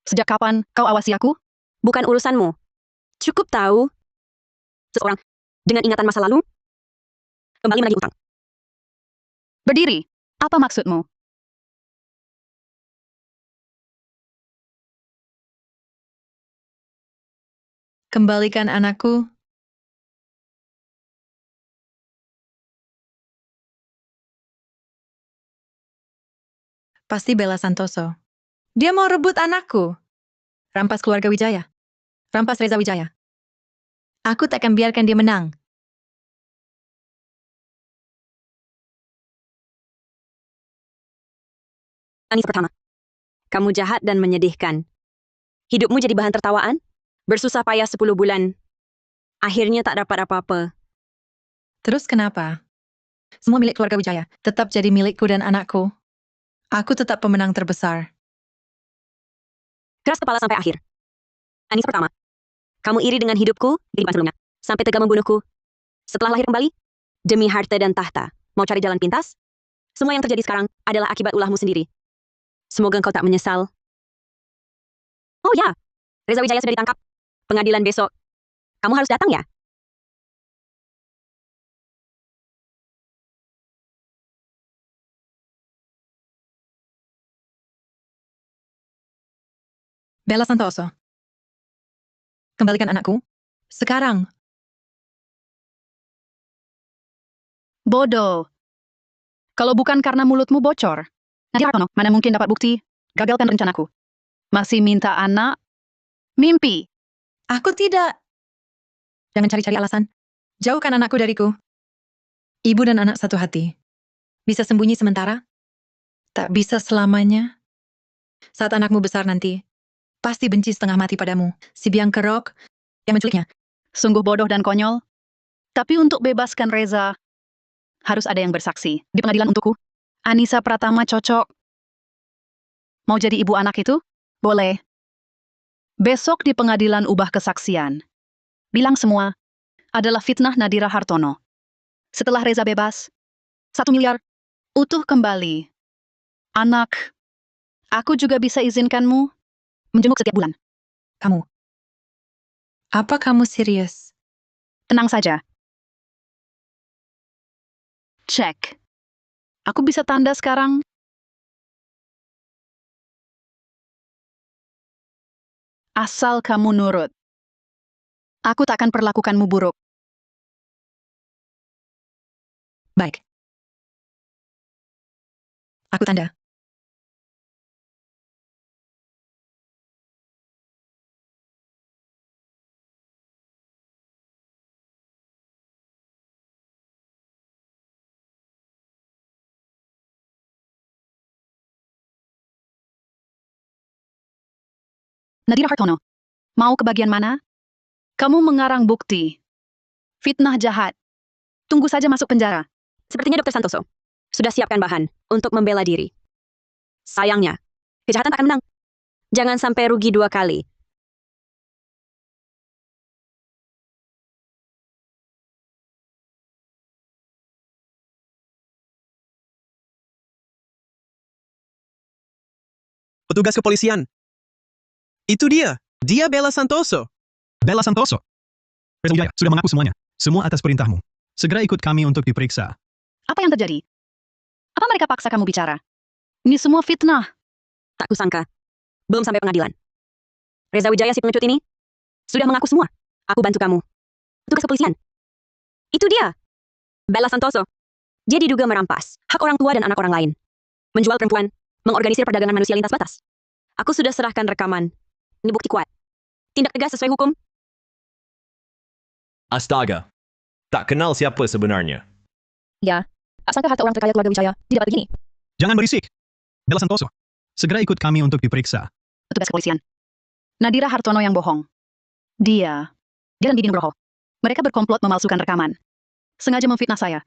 Sejak kapan kau awasi aku? Bukan urusanmu. Cukup tahu. Seseorang dengan ingatan masa lalu kembali menagih utang. Berdiri. Apa maksudmu? Kembalikan anakku. Pasti Bella Santoso. Dia mau rebut anakku. Rampas keluarga Wijaya. Rampas Reza Wijaya. Aku tak akan biarkan dia menang. Anissa pertama. Kamu jahat dan menyedihkan. Hidupmu jadi bahan tertawaan. Bersusah payah 10 bulan. Akhirnya tak dapat apa-apa. Terus kenapa? Semua milik keluarga Wijaya tetap jadi milikku dan anakku. Aku tetap pemenang terbesar. Keras kepala sampai akhir. Anissa pertama. Kamu iri dengan hidupku di depan sebelumnya. Sampai tega membunuhku. Setelah lahir kembali, demi harta dan tahta, mau cari jalan pintas? Semua yang terjadi sekarang adalah akibat ulahmu sendiri. Semoga engkau tak menyesal. Oh ya, Reza Wijaya sudah ditangkap. Pengadilan besok. Kamu harus datang ya? Bella Santoso. Kembalikan anakku. Sekarang. Bodoh. Kalau bukan karena mulutmu bocor. Nadira Hartono, mana mungkin dapat bukti? Gagalkan rencanaku. Masih minta anak? Mimpi. Aku tidak. Jangan cari-cari alasan. Jauhkan anakku dariku. Ibu dan anak satu hati. Bisa sembunyi sementara? Tak bisa selamanya. Saat anakmu besar nanti, pasti benci setengah mati padamu. Si biang kerok yang menculiknya. Sungguh bodoh dan konyol. Tapi untuk bebaskan Reza, harus ada yang bersaksi. Di pengadilan untukku, Anissa Pratama cocok. Mau jadi ibu anak itu? Boleh. Besok di pengadilan ubah kesaksian. Bilang semua adalah fitnah Nadira Hartono. Setelah Reza bebas, 1 miliar utuh kembali. Anak, aku juga bisa izinkanmu menjenguk setiap bulan. Apa kamu serius? Tenang saja. Cek. Aku bisa tanda sekarang. Asal kamu nurut. Aku tak akan perlakukanmu buruk. Baik. Aku tanda. Nadira Hartono, mau ke bagian mana? Kamu mengarang bukti. Fitnah jahat. Tunggu saja masuk penjara. Sepertinya Dr. Santoso sudah siapkan bahan untuk membela diri. Sayangnya, kejahatan tak akan menang. Jangan sampai rugi 2 kali. Petugas kepolisian. Itu dia. Dia Bella Santoso. Bella Santoso. Reza Wijaya sudah mengaku semuanya. Semua atas perintahmu. Segera ikut kami untuk diperiksa. Apa yang terjadi? Apa mereka paksa kamu bicara? Ini semua fitnah. Tak kusangka. Belum sampai pengadilan. Reza Wijaya si pengecut ini sudah mengaku semua. Aku bantu kamu. Petugas kepolisian. Itu dia. Bella Santoso. Dia diduga merampas hak orang tua dan anak orang lain. Menjual perempuan. Mengorganisir perdagangan manusia lintas batas. Aku sudah serahkan rekaman. Ini bukti kuat. Tindak tegas sesuai hukum. Astaga. Tak kenal siapa sebenarnya. Ya, tak sangka harta orang terkaya keluarga Wijaya didapat begini. Jangan berisik. Bella Santoso. Segera ikut kami untuk diperiksa. Petugas kepolisian. Nadira Hartono yang bohong. Dia dan Bibi Nugroho. Mereka berkomplot memalsukan rekaman. Sengaja memfitnah saya.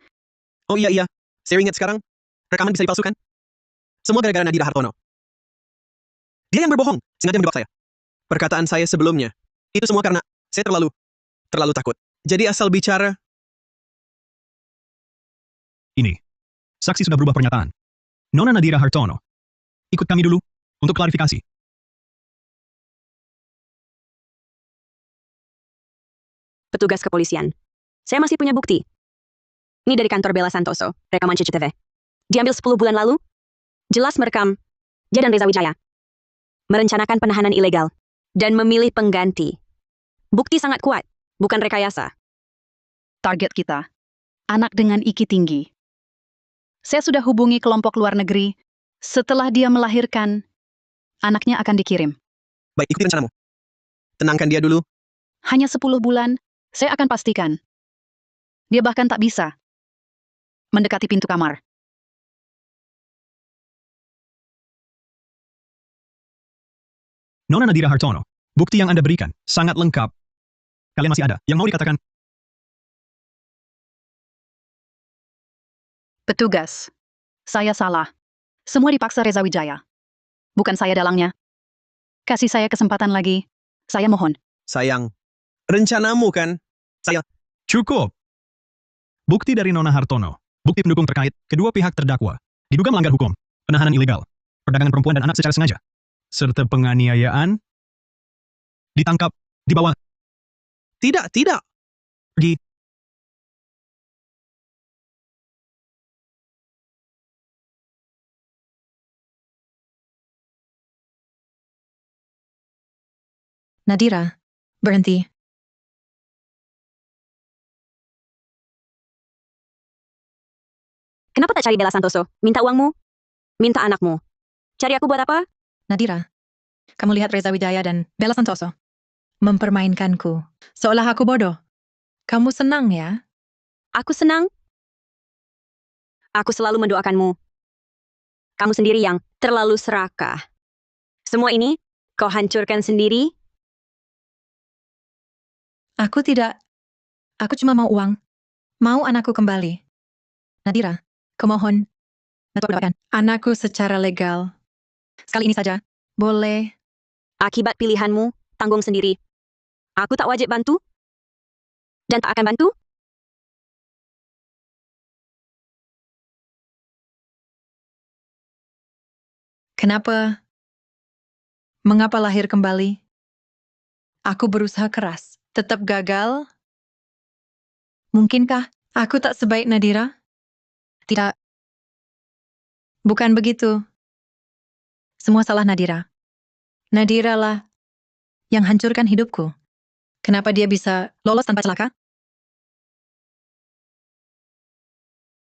Oh iya. Saya ingat sekarang. Rekaman bisa dipalsukan. Semua gara-gara Nadira Hartono. Dia yang berbohong. Sengaja menjebak saya. Perkataan saya sebelumnya. Itu semua karena saya terlalu takut. Jadi asal bicara. Ini. Saksi sudah berubah pernyataan. Nona Nadira Hartono. Ikut kami dulu untuk klarifikasi. Petugas kepolisian. Saya masih punya bukti. Ini dari kantor Bella Santoso, rekaman CCTV. Diambil 10 bulan lalu. Jelas merekam dia dan Reza Wijaya merencanakan penahanan ilegal dan memilih pengganti. Bukti sangat kuat, bukan rekayasa. Target kita. Anak dengan IQ tinggi. Saya sudah hubungi kelompok luar negeri. Setelah dia melahirkan, anaknya akan dikirim. Baik, ikuti rencanamu. Tenangkan dia dulu. Hanya 10 bulan, saya akan pastikan. Dia bahkan tak bisa mendekati pintu kamar. Nona Nadira Hartono. Bukti yang Anda berikan sangat lengkap. Kalian masih ada yang mau dikatakan? Petugas. Saya salah. Semua dipaksa Reza Wijaya. Bukan saya dalangnya. Kasih saya kesempatan lagi. Saya mohon. Sayang. Rencanamu kan? Cukup. Bukti dari Nona Hartono. Bukti pendukung terkait kedua pihak terdakwa. Diduga melanggar hukum. Penahanan ilegal. Perdagangan perempuan dan anak secara sengaja. Serta penganiayaan. Ditangkap. Dibawa. Tidak. Pergi. Nadira, berhenti. Kenapa tak cari Bella Santoso? Minta uangmu? Minta anakmu? Cari aku buat apa? Nadira, kamu lihat Reza Wijaya dan Bella Santoso mempermainkanku. Seolah aku bodoh. Kamu senang ya? Aku senang. Aku selalu mendoakanmu. Kamu sendiri yang terlalu serakah. Semua ini kau hancurkan sendiri? Aku tidak. Aku cuma mau uang. Mau anakku kembali. Nadira, kumohon. Doakan anakku secara legal. Sekali ini saja. Boleh. Akibat pilihanmu, tanggung sendiri. Aku tak wajib bantu? Dan tak akan bantu? Kenapa? Mengapa lahir kembali? Aku berusaha keras. Tetap gagal? Mungkinkah aku tak sebaik Nadira? Tidak. Bukan begitu. Semua salah Nadira. Nadira lah yang hancurkan hidupku. Kenapa dia bisa lolos tanpa celaka?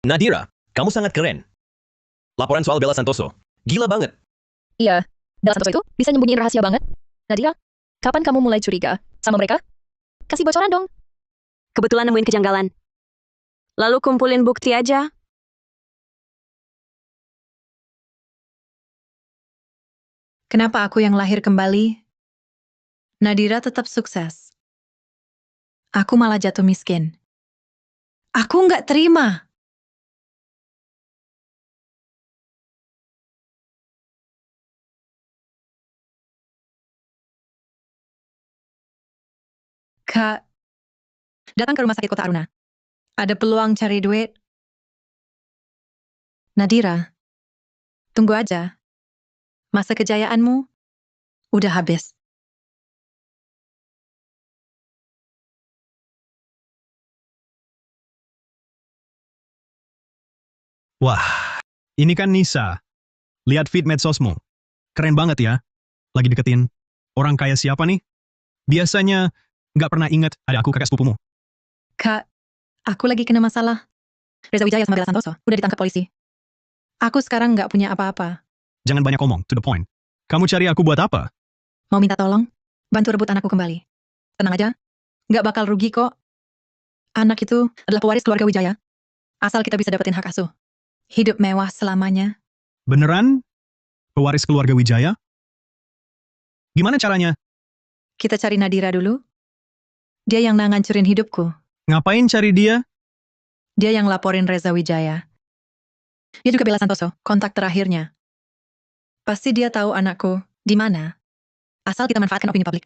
Nadira, kamu sangat keren. Laporan soal Bella Santoso. Gila banget. Iya, Bella Santoso itu bisa nyembunyiin rahasia banget. Nadira, kapan kamu mulai curiga sama mereka? Kasih bocoran dong. Kebetulan nemuin kejanggalan. Lalu kumpulin bukti aja. Kenapa aku yang lahir kembali? Nadira tetap sukses. Aku malah jatuh miskin. Aku nggak terima. Kak, datang ke rumah sakit Kota Aruna. Ada peluang cari duit. Nadira, tunggu aja. Masa kejayaanmu udah habis. Wah, ini kan Nisa. Lihat feed medsosmu. Keren banget ya. Lagi deketin orang kaya siapa nih? Biasanya nggak pernah inget ada aku kakak sepupumu. Kak, aku lagi kena masalah. Reza Wijaya sama Bella Santoso udah ditangkap polisi. Aku sekarang nggak punya apa-apa. Jangan banyak ngomong, to the point. Kamu cari aku buat apa? Mau minta tolong? Bantu rebut anakku kembali. Tenang aja. Nggak bakal rugi kok. Anak itu adalah pewaris keluarga Wijaya. Asal kita bisa dapetin hak asuh. Hidup mewah selamanya. Beneran? Pewaris keluarga Wijaya? Gimana caranya? Kita cari Nadira dulu. Dia yang ngancurin hidupku. Ngapain cari dia? Dia yang laporin Reza Wijaya. Dia juga Bella Santoso, kontak terakhirnya. Pasti dia tahu anakku di mana. Asal kita manfaatkan opini publik.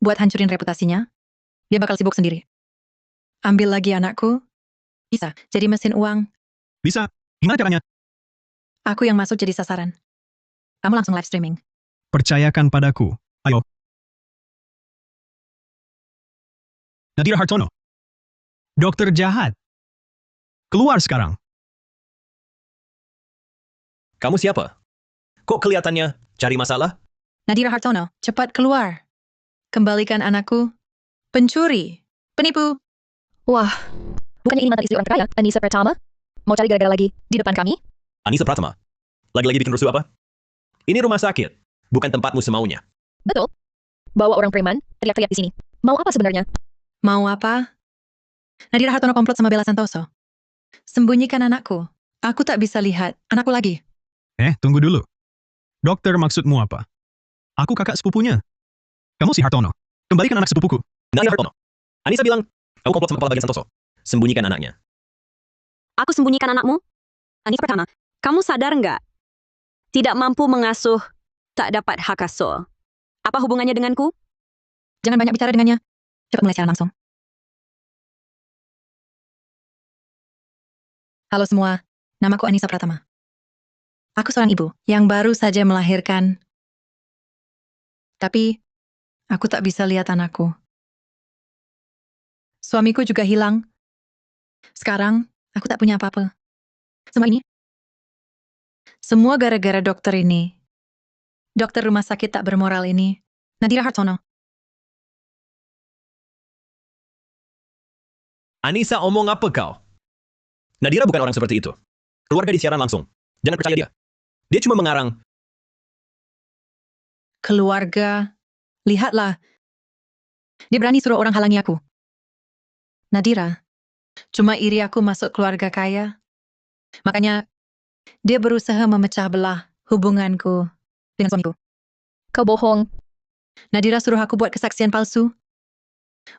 Buat hancurin reputasinya, dia bakal sibuk sendiri. Ambil lagi anakku, bisa jadi mesin uang. Bisa. Gimana caranya? Aku yang masuk jadi sasaran. Kamu langsung live streaming. Percayakan padaku. Ayo. Nadira Hartono. Dokter jahat. Keluar sekarang. Kamu siapa? Kok kelihatannya cari masalah? Nadira Hartono, cepat keluar. Kembalikan anakku. Pencuri. Penipu. Wah, bukannya ini mantan istri orang kaya, Anissa Pratama? Mau cari gara-gara lagi di depan kami? Anissa Pratama. Lagi-lagi bikin rusuh apa? Ini rumah sakit, bukan tempatmu semaunya. Betul. Bawa orang preman, teriak-teriak di sini. Mau apa sebenarnya? Mau apa? Nadira Hartono komplot sama Bella Santoso. Sembunyikan anakku. Aku tak bisa lihat anakku lagi. Tunggu dulu. Dokter, maksudmu apa? Aku kakak sepupunya. Kamu si Hartono. Kembalikan anak sepupuku. Nadira Hartono. Anissa bilang, kamu komplot sama kepala bagian Santoso. Sembunyikan anaknya. Aku sembunyikan anakmu? Anissa pertama, kamu sadar nggak? Tidak mampu mengasuh, tak dapat hak asuh. Apa hubungannya denganku? Jangan banyak bicara dengannya. Cepat mulai siaran langsung. Halo semua, namaku Anissa Pratama. Aku seorang ibu yang baru saja melahirkan. Tapi, aku tak bisa lihat anakku. Suamiku juga hilang. Sekarang, aku tak punya apa-apa. Semua gara-gara dokter ini. Dokter rumah sakit tak bermoral ini. Nadira Hartono. Anissa, omong apa kau? Nadira bukan orang seperti itu. Keluarga di siaran langsung. Jangan percaya dia. Dia cuma mengarang. Keluarga. Lihatlah. Dia berani suruh orang halangi aku. Nadira. Cuma iri aku masuk keluarga kaya. Makanya, dia berusaha memecah belah hubunganku dengan suamiku. Kau bohong. Nadira suruh aku buat kesaksian palsu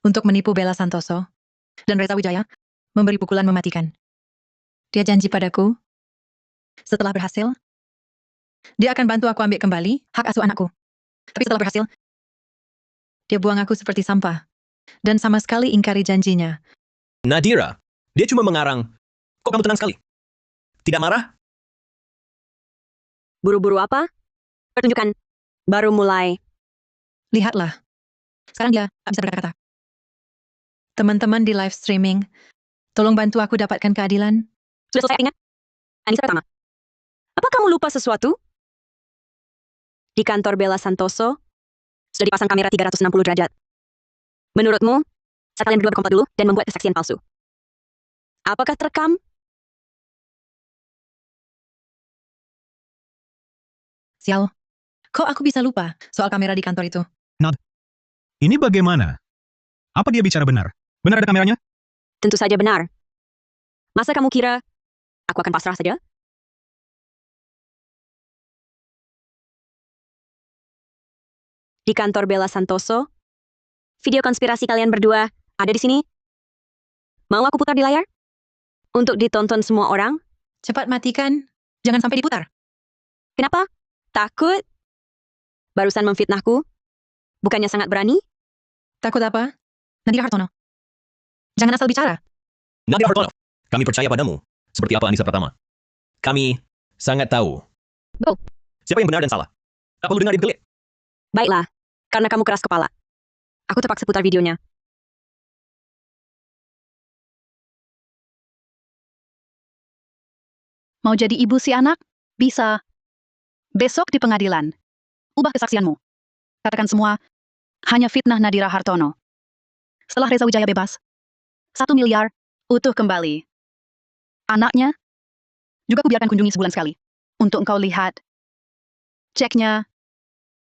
untuk menipu Bella Santoso dan Reza Wijaya memberi pukulan mematikan. Dia janji padaku, setelah berhasil, dia akan bantu aku ambil kembali hak asuh anakku. Tapi setelah berhasil, dia buang aku seperti sampah. Dan sama sekali ingkari janjinya. Nadira, dia cuma mengarang. Kok kamu tenang sekali? Tidak marah? Buru-buru apa? Pertunjukan baru mulai. Lihatlah. Sekarang dia tak bisa berkata-kata. Teman-teman di live streaming, tolong bantu aku dapatkan keadilan. Sudah selesai ingat? Anissa pertama. Apa kamu lupa sesuatu? Di kantor Bella Santoso, sudah dipasang kamera 360 derajat. Menurutmu, saat kalian berdua berkomplot dulu dan membuat kesaksian palsu. Apakah terekam? Sial. Kok aku bisa lupa soal kamera di kantor itu? Ini bagaimana? Apa dia bicara benar? Benar ada kameranya? Tentu saja benar. Masa kamu kira aku akan pasrah saja? Di kantor Bella Santoso, video konspirasi kalian berdua ada di sini. Mau aku putar di layar? Untuk ditonton semua orang? Cepat matikan. Jangan sampai diputar. Kenapa? Takut? Barusan memfitnahku? Bukannya sangat berani? Takut apa? Nadira Hartono. Jangan asal bicara. Nadira Hartono, kami percaya padamu. Seperti apa Anissa Pratama. Kami sangat tahu. Oh. Siapa yang benar dan salah? Tak perlu dengar dibelit. Baiklah, karena kamu keras kepala. Aku terpaksa putar videonya. Mau jadi ibu si anak? Bisa. Besok di pengadilan. Ubah kesaksianmu. Katakan semua, hanya fitnah Nadira Hartono. Setelah Reza Wijaya bebas, 1 miliar, utuh kembali. Anaknya, juga kubiarkan kunjungi sebulan sekali. Untuk engkau lihat. Ceknya,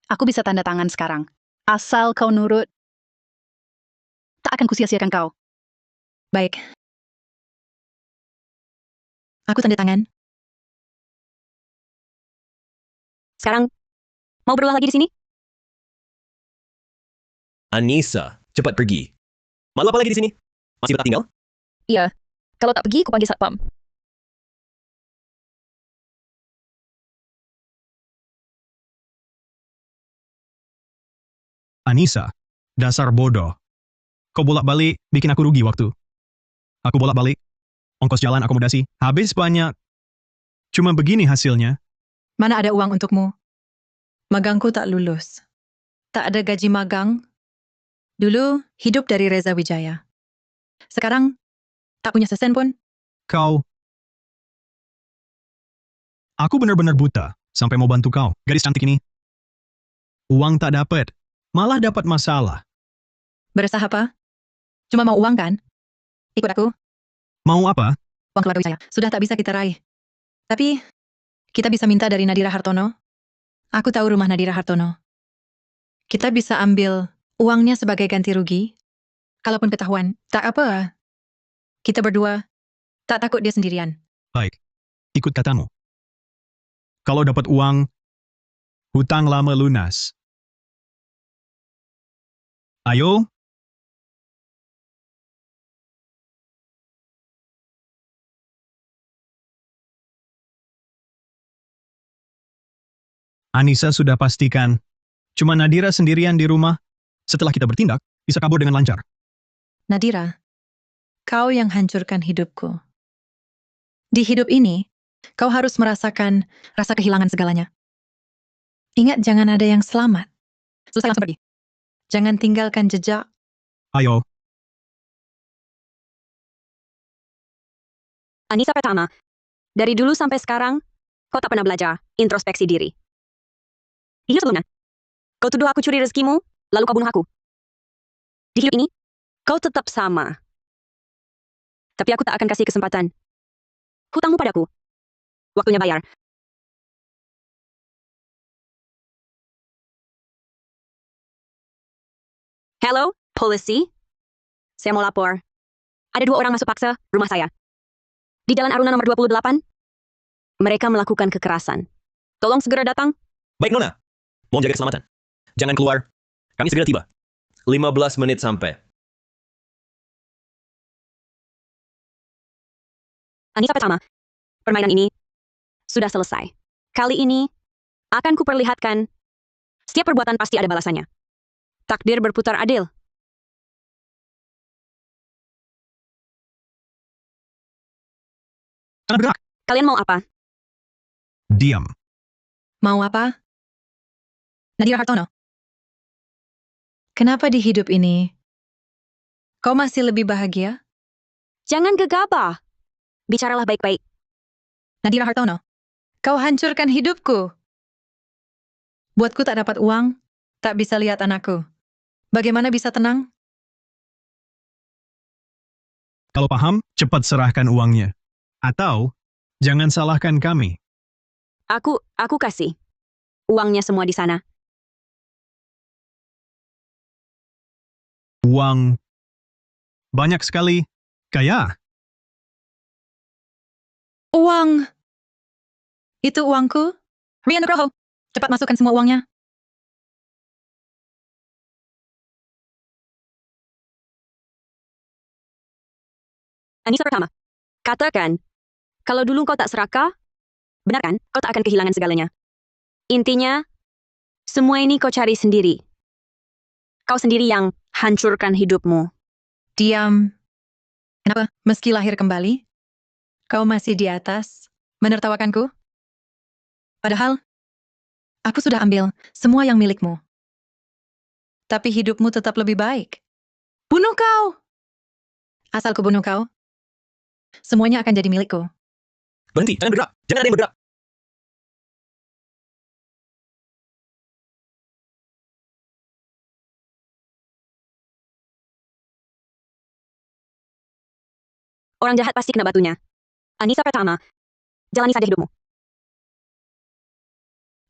aku bisa tanda tangan sekarang. Asal kau nurut, tak akan kusia-siakan kau. Baik. Aku tanda tangan. Sekarang, mau berulah lagi di sini? Anissa, cepat pergi. Malu apa lagi di sini? Masih betah tinggal? Iya. Kalau tak pergi, aku panggil satpam. Anissa, dasar bodoh. Kau bolak-balik, bikin aku rugi waktu. Aku bolak-balik, ongkos jalan akomodasi, habis banyak. Cuma begini hasilnya. Mana ada uang untukmu? Magangku tak lulus. Tak ada gaji magang. Dulu hidup dari Reza Wijaya. Sekarang tak punya sesen pun. Kau... Aku benar-benar buta, sampai mau bantu kau, gadis cantik ini. Uang tak dapat, malah dapat masalah. Beresah apa? Cuma mau uang kan? Ikut aku. Mau apa? Uang keluarga Wijaya. Sudah tak bisa kita raih. Tapi, kita bisa minta dari Nadira Hartono. Aku tahu rumah Nadira Hartono. Kita bisa ambil uangnya sebagai ganti rugi. Kalaupun ketahuan, tak apa. Kita berdua, tak takut dia sendirian. Baik, ikut katamu. Kalau dapat uang, hutang lama lunas. Ayo. Anissa sudah pastikan, cuma Nadira sendirian di rumah. Setelah kita bertindak, bisa kabur dengan lancar. Nadira, kau yang hancurkan hidupku. Di hidup ini, kau harus merasakan rasa kehilangan segalanya. Ingat, jangan ada yang selamat. Selesai langsung pergi. Jangan tinggalkan jejak. Ayo. Anissa Pratama, dari dulu sampai sekarang, kau tak pernah belajar introspeksi diri. Hidup sebelumnya, kau tuduh aku curi rezekimu, lalu kau bunuh aku. Di hidup ini, kau tetap sama. Tapi aku tak akan kasih kesempatan. Hutangmu padaku. Waktunya bayar. Hello, polisi. Saya mau lapor. Ada 2 orang masuk paksa rumah saya. Di Jalan Aruna nomor 28. Mereka melakukan kekerasan. Tolong segera datang. Baik Nona, mau jaga keselamatan. Jangan keluar. Kami segera tiba. 15 menit sampai. Anissa pertama, permainan ini sudah selesai. Kali ini akan kuperlihatkan setiap perbuatan pasti ada balasannya. Takdir berputar adil. Jangan bergerak. Kalian mau apa? Diam. Mau apa? Nadira Hartono. Kenapa di hidup ini kau masih lebih bahagia? Jangan gegabah. Bicaralah baik-baik. Nadira Hartono. Kau hancurkan hidupku. Buatku tak dapat uang, tak bisa lihat anakku. Bagaimana bisa tenang? Kalau paham, cepat serahkan uangnya. Atau, jangan salahkan kami. Aku kasih. Uangnya semua di sana. Uang banyak sekali. Kaya. Uang! Itu uangku? Ria Nugroho, cepat masukkan semua uangnya. Anissa pertama, katakan, kalau dulu kau tak serakah, benar kan? Kau tak akan kehilangan segalanya. Intinya, semua ini kau cari sendiri. Kau sendiri yang hancurkan hidupmu. Diam. Kenapa? Meski lahir kembali, kau masih di atas, menertawakanku? Padahal, aku sudah ambil semua yang milikmu. Tapi hidupmu tetap lebih baik. Bunuh kau! Asal ku bunuh kau, semuanya akan jadi milikku. Berhenti, jangan bergerak. Jangan ada yang bergerak. Orang jahat pasti kena batunya. Anissa pertama, jalani saja hidupmu.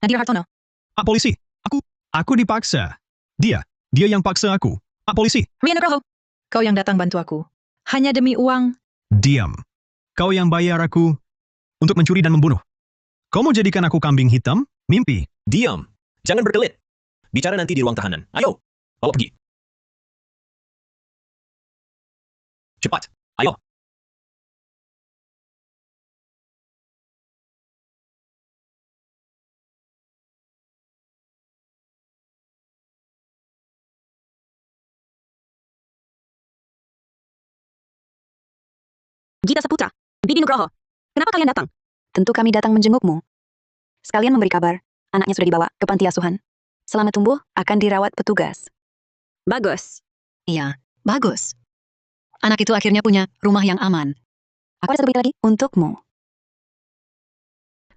Nadira Hartono, Pak polisi, aku dipaksa. Dia yang paksa aku. Pak polisi, Ria Nugroho, kau yang datang bantu aku. Hanya demi uang. diam. Kau yang bayar aku untuk mencuri dan membunuh. Kau mau jadikan aku kambing hitam? Mimpi. Diam. Jangan berkelit. Bicara nanti di ruang tahanan. Ayo, bawa pergi. Cepat, ayo. Gita Saputra, Bibi Nugroho, kenapa kalian datang? Tentu kami datang menjengukmu. Sekalian memberi kabar, anaknya sudah dibawa ke panti asuhan. Selama tumbuh, akan dirawat petugas. Bagus. Iya, bagus. Anak itu akhirnya punya rumah yang aman. Aku ada satu berita lagi untukmu.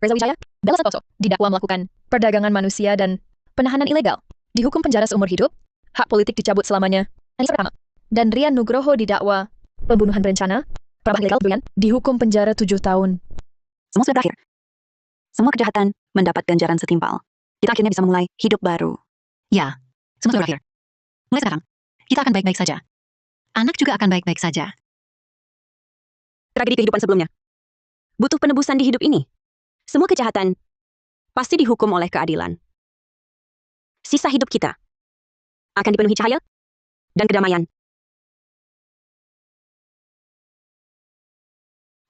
Reza Wijaya, Bella Santoso, didakwa melakukan perdagangan manusia dan penahanan ilegal. Dihukum penjara seumur hidup, hak politik dicabut selamanya. Anissa pertama. Dan Rian Nugroho didakwa pembunuhan berencana, perabah ilegal Brian, dihukum penjara 7 tahun. Semua sudah berakhir. Semua kejahatan mendapat ganjaran setimpal. Kita akhirnya bisa memulai hidup baru. Ya, semua sudah berakhir. Mulai sekarang, kita akan baik-baik saja. Anak juga akan baik-baik saja. Tragedi kehidupan sebelumnya. Butuh penebusan di hidup ini. Semua kejahatan pasti dihukum oleh keadilan. Sisa hidup kita akan dipenuhi cahaya dan kedamaian.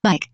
Baik.